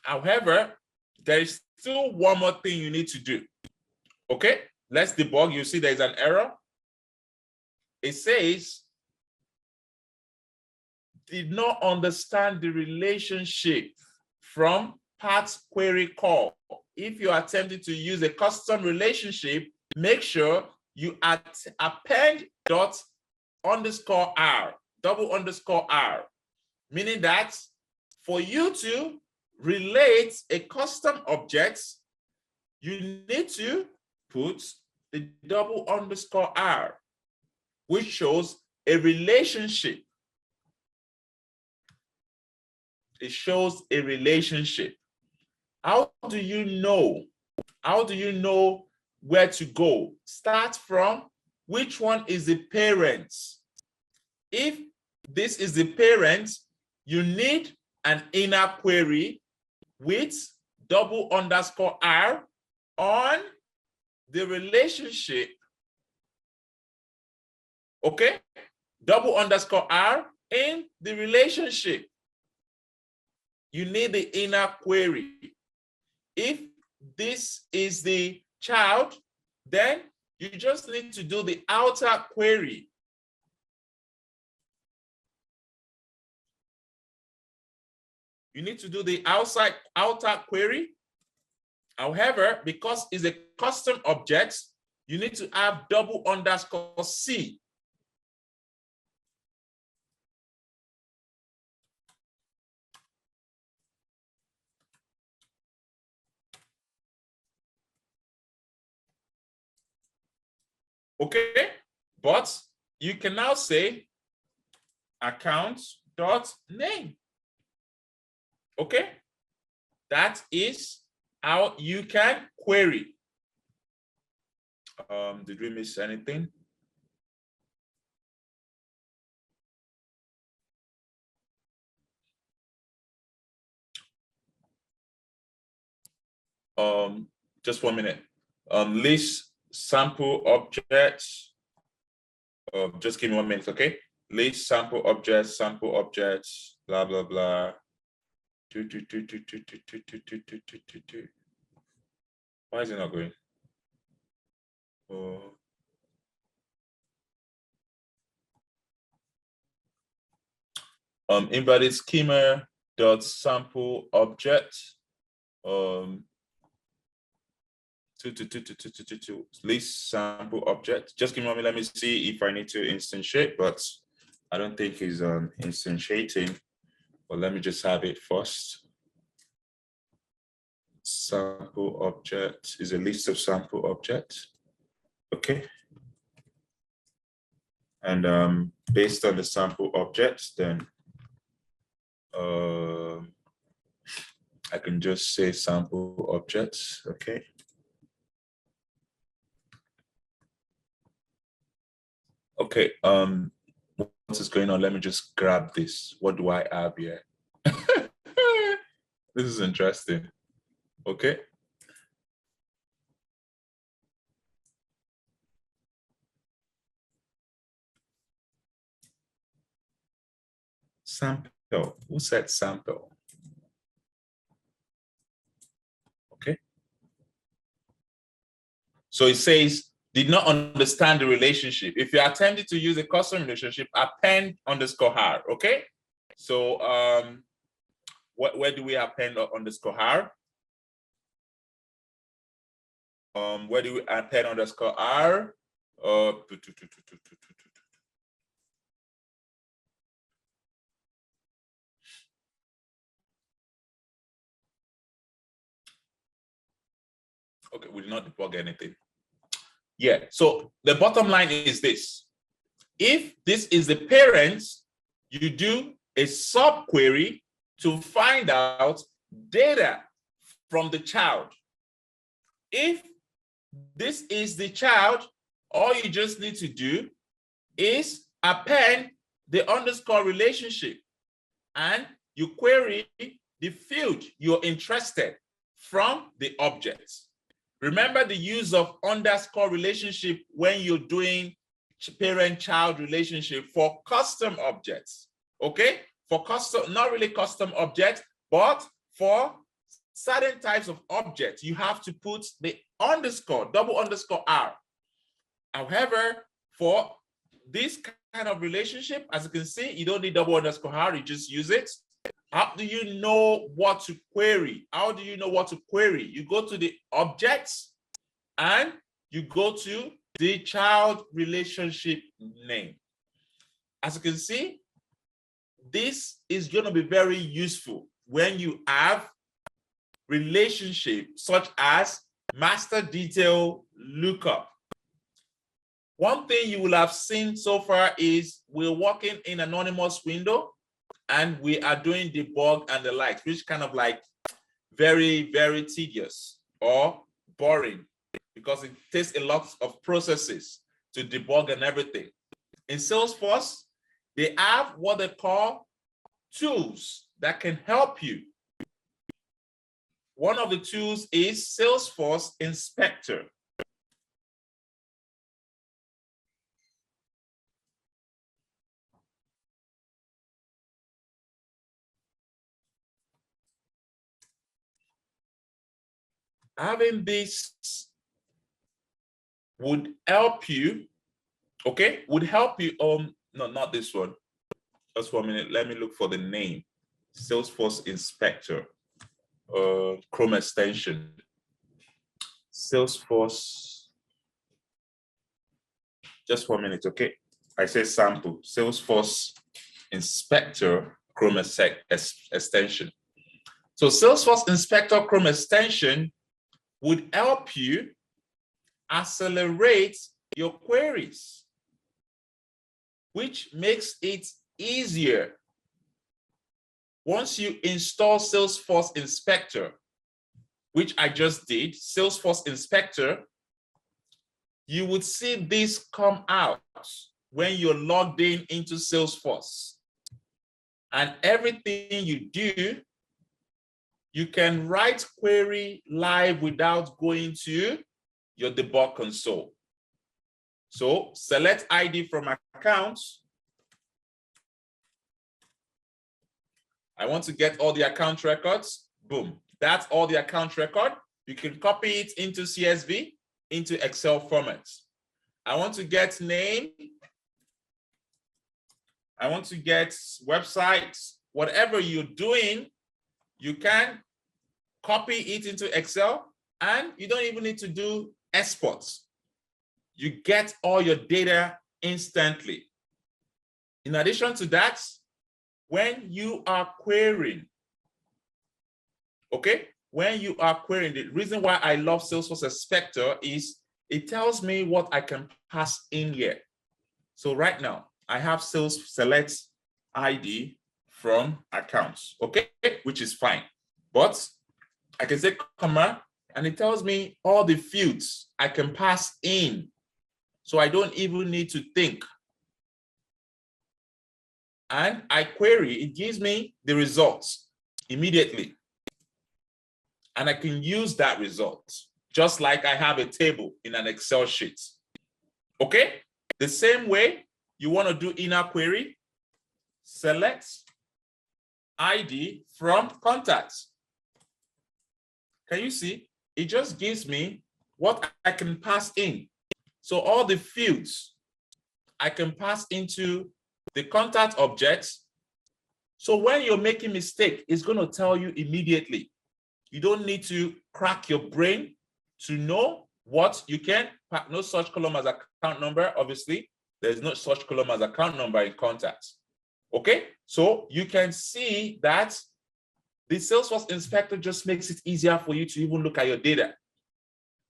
However, there is still one more thing you need to do. Okay? Let's debug. You see there's an error. It says, did not understand the relationship from part query call. If you are attempting to use a custom relationship, make sure you append ._r, $_r, meaning that for you to relate a custom object, you need to put the $_r, which shows a relationship. It shows a relationship. How do you know? How do you know where to go? Start from which one is the parent. If this is the parent, you need an inner query with $_r on the relationship. Okay? $_r in the relationship. You need the inner query. If this is the child, then you just need to do the outer query. You need to do the outer query. However, because it's a custom object, you need to have $_c. Okay, but you can now say account.name. Okay, that is how you can query. Did we miss anything? Just 1 minute. List sample objects. Just give me 1 minute, okay? List sample objects, blah blah blah. Why is it not going? Invalid schema dot sample object. List sample object. Just give me a moment. Let me see if I need to instantiate, but I don't think it's instantiating. But let me just have it first. Sample object is a list of sample objects. Okay. And based on the sample objects, then I can just say sample objects. Okay. Okay, what is going on? Let me just grab this. What do I have here? This is interesting. Okay. Sample. Who said sample? Okay. So it says, did not understand the relationship. If you're attempting to use a custom relationship, append underscore har, okay? So where do we append underscore har? Where do we append underscore r? Okay, we did not debug anything. Yeah, so the bottom line is this. If this is the parent, you do a subquery to find out data from the child. If this is the child, all you just need to do is append the underscore relationship and you query the field you're interested from the objects. Remember the use of underscore relationship when you're doing parent-child relationship for custom objects, okay? For custom, not really custom objects, but for certain types of objects, you have to put the underscore, double underscore R. However, for this kind of relationship, as you can see, you don't need double underscore R, you just use it. How do you know what to query? How do you know what to query? You go to the objects and you go to the child relationship name. As you can see, this is going to be very useful when you have relationship such as master detail lookup. One thing you will have seen so far is we're working in anonymous window and we are doing debug and the likes, which kind of like very, very tedious or boring because it takes a lot of processes to debug and everything. In Salesforce, they have what they call tools that can help you. One of the tools is Salesforce Inspector. Having this would help you, okay? Would help you, no, not this one. Just 1 minute, let me look for the name. Salesforce Inspector, Chrome extension. Salesforce, just 1 minute, okay? I say sample, Salesforce Inspector, Chrome extension. So Salesforce Inspector Chrome extension would help you accelerate your queries, which makes it easier. Once you install Salesforce Inspector, which I just did, Salesforce Inspector, you would see this come out when you're logged in into Salesforce. And everything you do, you can write query live without going to your debug console. So select ID from accounts. I want to get all the account records. Boom, that's all the account record. You can copy it into CSV, into Excel format. I want to get name. I want to get websites. Whatever you're doing, you can copy it into Excel and you don't even need to do exports. You get all your data instantly. In addition to that, when you are querying, okay, when you are querying, the reason why I love Salesforce Inspector is it tells me what I can pass in here. So right now, I have sales select ID from accounts, okay, which is fine. But I can say comma, and it tells me all the fields I can pass in. So I don't even need to think. And I query, it gives me the results immediately. And I can use that result, just like I have a table in an Excel sheet. Okay? The same way you want to do inner query, select ID from contacts. Can you see? It just gives me what I can pass in. So all the fields I can pass into the contact objects. So when you're making a mistake, it's going to tell you immediately. You don't need to crack your brain to know what you can. No such column as account number, obviously. There's no such column as account number in contacts. Okay, so you can see that the Salesforce inspector just makes it easier for you to even look at your data.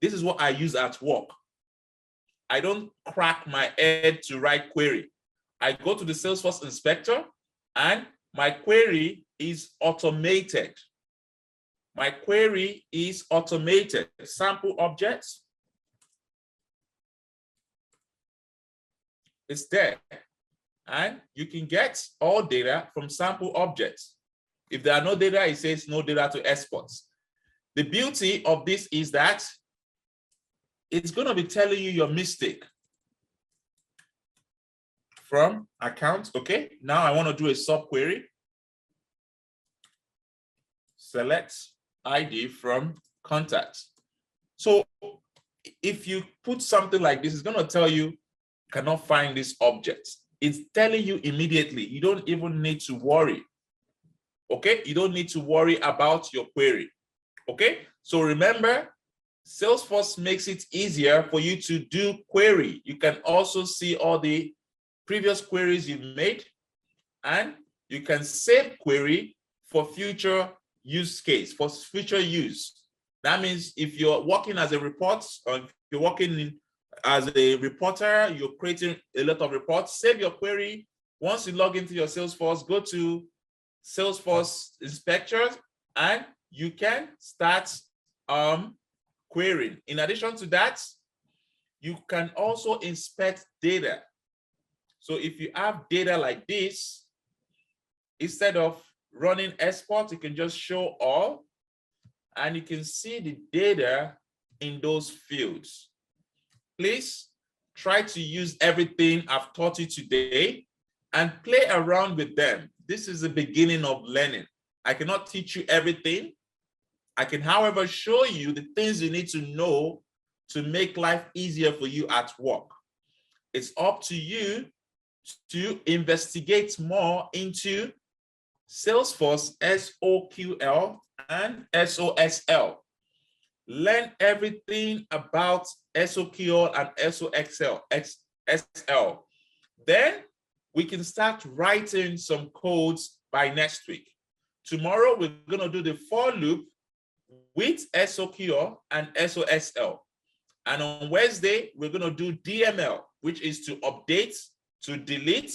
This is what I use at work. I don't crack my head to write query. I go to the Salesforce inspector and my query is automated. My query is automated. Sample objects. It's there. And you can get all data from sample objects. If there are no data, it says no data to exports. The beauty of this is that it's going to be telling you your mistake from account. Okay, now I want to do a subquery. Select ID from contacts. So if you put something like this, it's going to tell you cannot find this object. It's telling you immediately. You don't even need to worry. Okay, you don't need to worry about your query. Okay, so remember, Salesforce makes it easier for you to do query. You can also see all the previous queries you've made, and you can save query for future use case, for future use. That means if you're working as a report, or if you're working as a reporter, you're creating a lot of reports, save your query. Once you log into your Salesforce, go to Salesforce inspectors, and you can start querying. In addition to that, you can also inspect data. So if you have data like this, instead of running export, you can just show all, and you can see the data in those fields. Please try to use everything I've taught you today and play around with them. This is the beginning of learning. I cannot teach you everything. I can, however, show you the things you need to know to make life easier for you at work. It's up to you to investigate more into Salesforce SOQL and SOSL. Learn everything about SOQL and SOSL. Then we can start writing some codes by next week. Tomorrow, we're going to do the for loop with SOQL and SOSL. And on Wednesday, we're going to do DML, which is to update, to delete,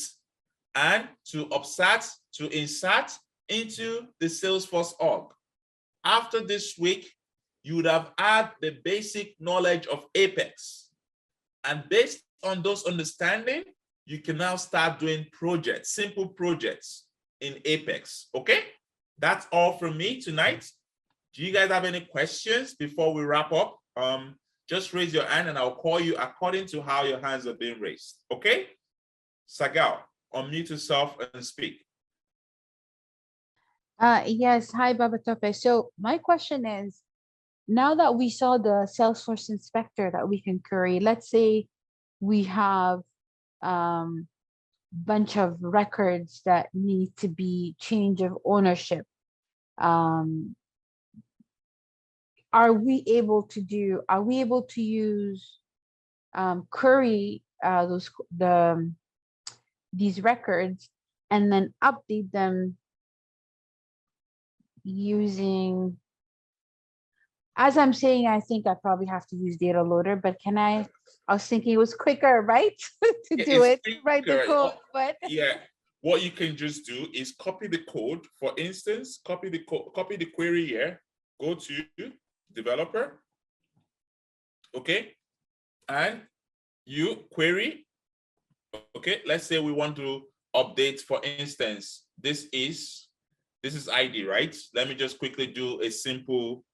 and to upsert, to insert into the Salesforce org. After this week, you would have had the basic knowledge of Apex. And based on those understanding, you can now start doing projects, simple projects in Apex. Okay? That's all from me tonight. Do you guys have any questions before we wrap up? Just raise your hand and I'll call you according to how your hands are being raised. Okay? Sagal, unmute yourself and speak. Yes, hi Babatope. So my question is, now that we saw the Salesforce inspector that we can query, let's say we have bunch of records that need to be change of ownership. Are we able to use query these records and then update them using, as I'm saying, I think I probably have to use data loader, but can I was thinking it was quicker, right? to do it, write the code, but yeah, what you can just do is copy the code. For instance, copy the query here, go to developer, okay, and you query, okay, let's say we want to update, for instance, this is ID, right? Let me just quickly do a simple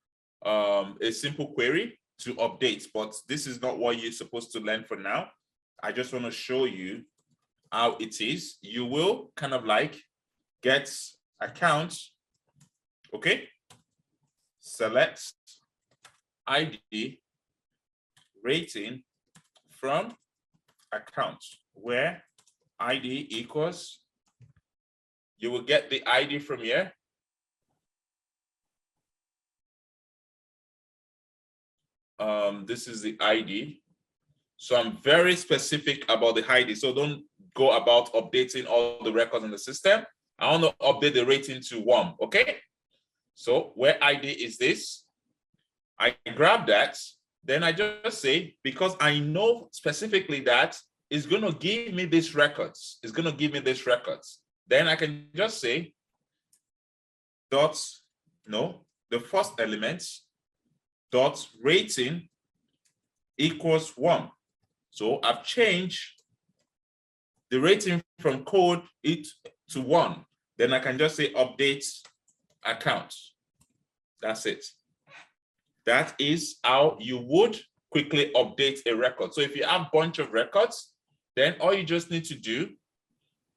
query to update, but this is not what you're supposed to learn for now. I just want to show you how it is. You will kind of like get account, okay, select ID rating from account, where ID equals, you will get the ID from here. This is the ID. So I'm very specific about the ID. So don't go about updating all the records in the system. I want to update the rating to 1, okay? So where ID is this, I grab that, then I just say, because I know specifically that it's going to give me these records. It's going to give me these records. Then I can just say dot, no, the first element dot rating equals 1. So I've changed the rating from code it to 1. Then I can just say update account. That's it. That is how you would quickly update a record. So if you have a bunch of records, then all you just need to do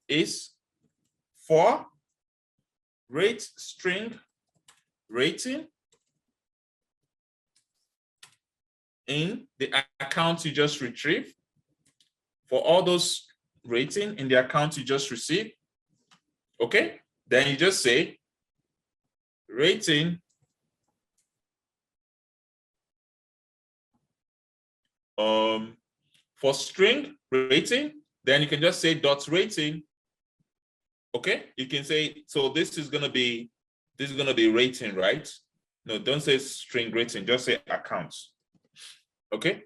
is for rate string rating in the account you just retrieved, for all those rating in the account you just received, okay? Then you just say rating for string rating, then you can just say dot rating, okay? You can say, so this is gonna be rating, right? No, don't say string rating, just say accounts. Okay,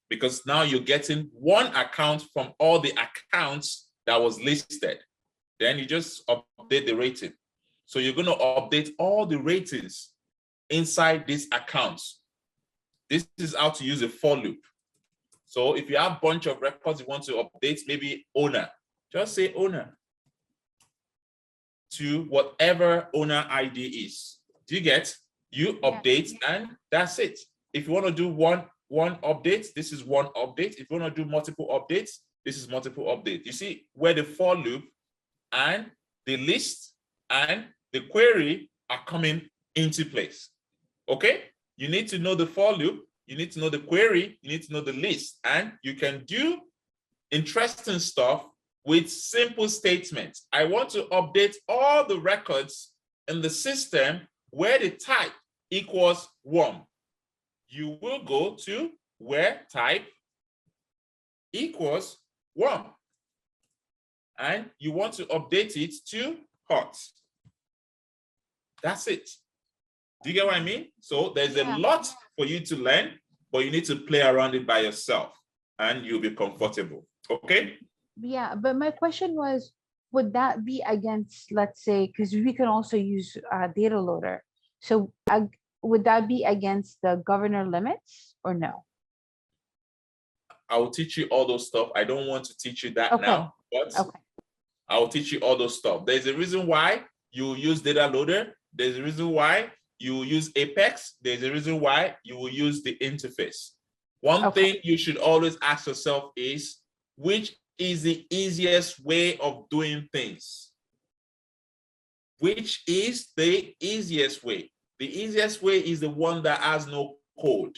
because now you're getting one account from all the accounts that was listed. Then you just update the rating. So you're going to update all the ratings inside these accounts. This is how to use a for loop. So if you have a bunch of records you want to update, maybe owner, just say owner to whatever owner ID is. Do you get? You update and that's it. If you want to do one update, this is one update. If you want to do multiple updates, this is multiple update. You see where the for loop and the list and the query are coming into place. Okay, you need to know the for loop, you need to know the query, you need to know the list, and you can do interesting stuff with simple statements. I want to update all the records in the system where the type equals 1. You will go to where type equals 1. And you want to update it to hot. That's it. Do you get what I mean? So there's a lot for you to learn, but you need to play around it by yourself and you'll be comfortable. Okay? Yeah, but my question was, would that be against, let's say, because we can also use data loader. So would that be against the governor limits or no? I'll teach you all those stuff. I don't want to teach you that now, but I'll teach you all those stuff. There's a reason why you use data loader. There's a reason why you use Apex. There's a reason why you will use the interface. One thing you should always ask yourself is, which is the easiest way of doing things? Which is the easiest way? The easiest way is the one that has no code.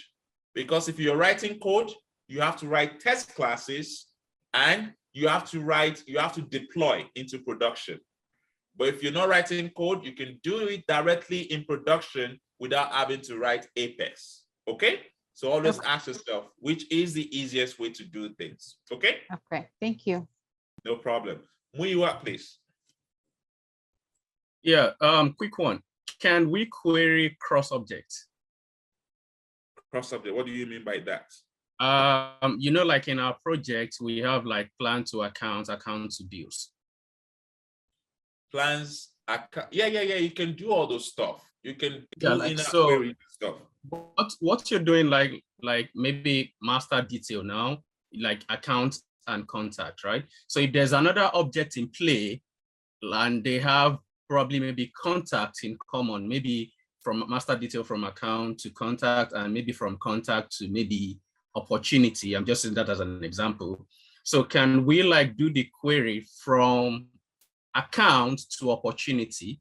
Because if you're writing code, you have to write test classes and you have to deploy into production. But if you're not writing code, you can do it directly in production without having to write Apex. Okay? So always ask yourself, which is the easiest way to do things? Okay? Okay, thank you. No problem. Muyiwa, please. Yeah, quick one. Can we query cross objects? Cross object, what do you mean by that? You know, like in our project, we have like plan to account, account to bills. Plans, yeah, you can do all those stuff. You can do like, inner so query stuff. What you're doing, like maybe master detail now, like account and contact, right? So if there's another object in play and they have probably maybe contact in common, maybe from master detail from account to contact, and maybe from contact to maybe opportunity. I'm just saying that as an example. So can we like do the query from account to opportunity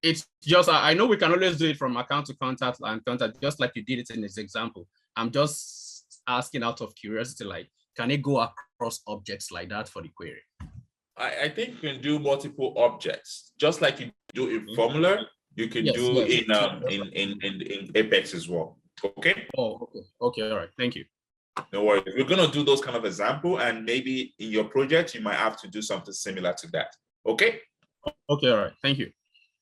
it's just, I know we can always do it from account to contact and contact, just like you did it in this example. I'm just asking out of curiosity, like, can it go across objects like that for the query? I think you can do multiple objects, just like you do in Formula. You can do in Apex as well. Okay. Oh, okay. Okay. All right. Thank you. No worries. We're gonna do those kind of example, and maybe in your project you might have to do something similar to that. Okay. Okay. All right. Thank you.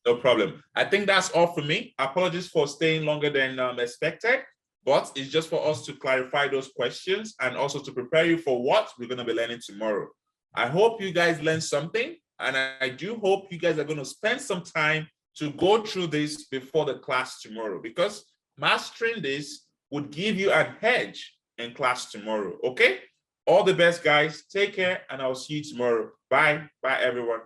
No problem. I think that's all for me. Apologies for staying longer than expected, but it's just for us to clarify those questions and also to prepare you for what we're going to be learning tomorrow. I hope you guys learned something, and I do hope you guys are going to spend some time to go through this before the class tomorrow, because mastering this would give you an edge in class tomorrow. Okay? All the best, guys. Take care, and I'll see you tomorrow. Bye. Bye, everyone.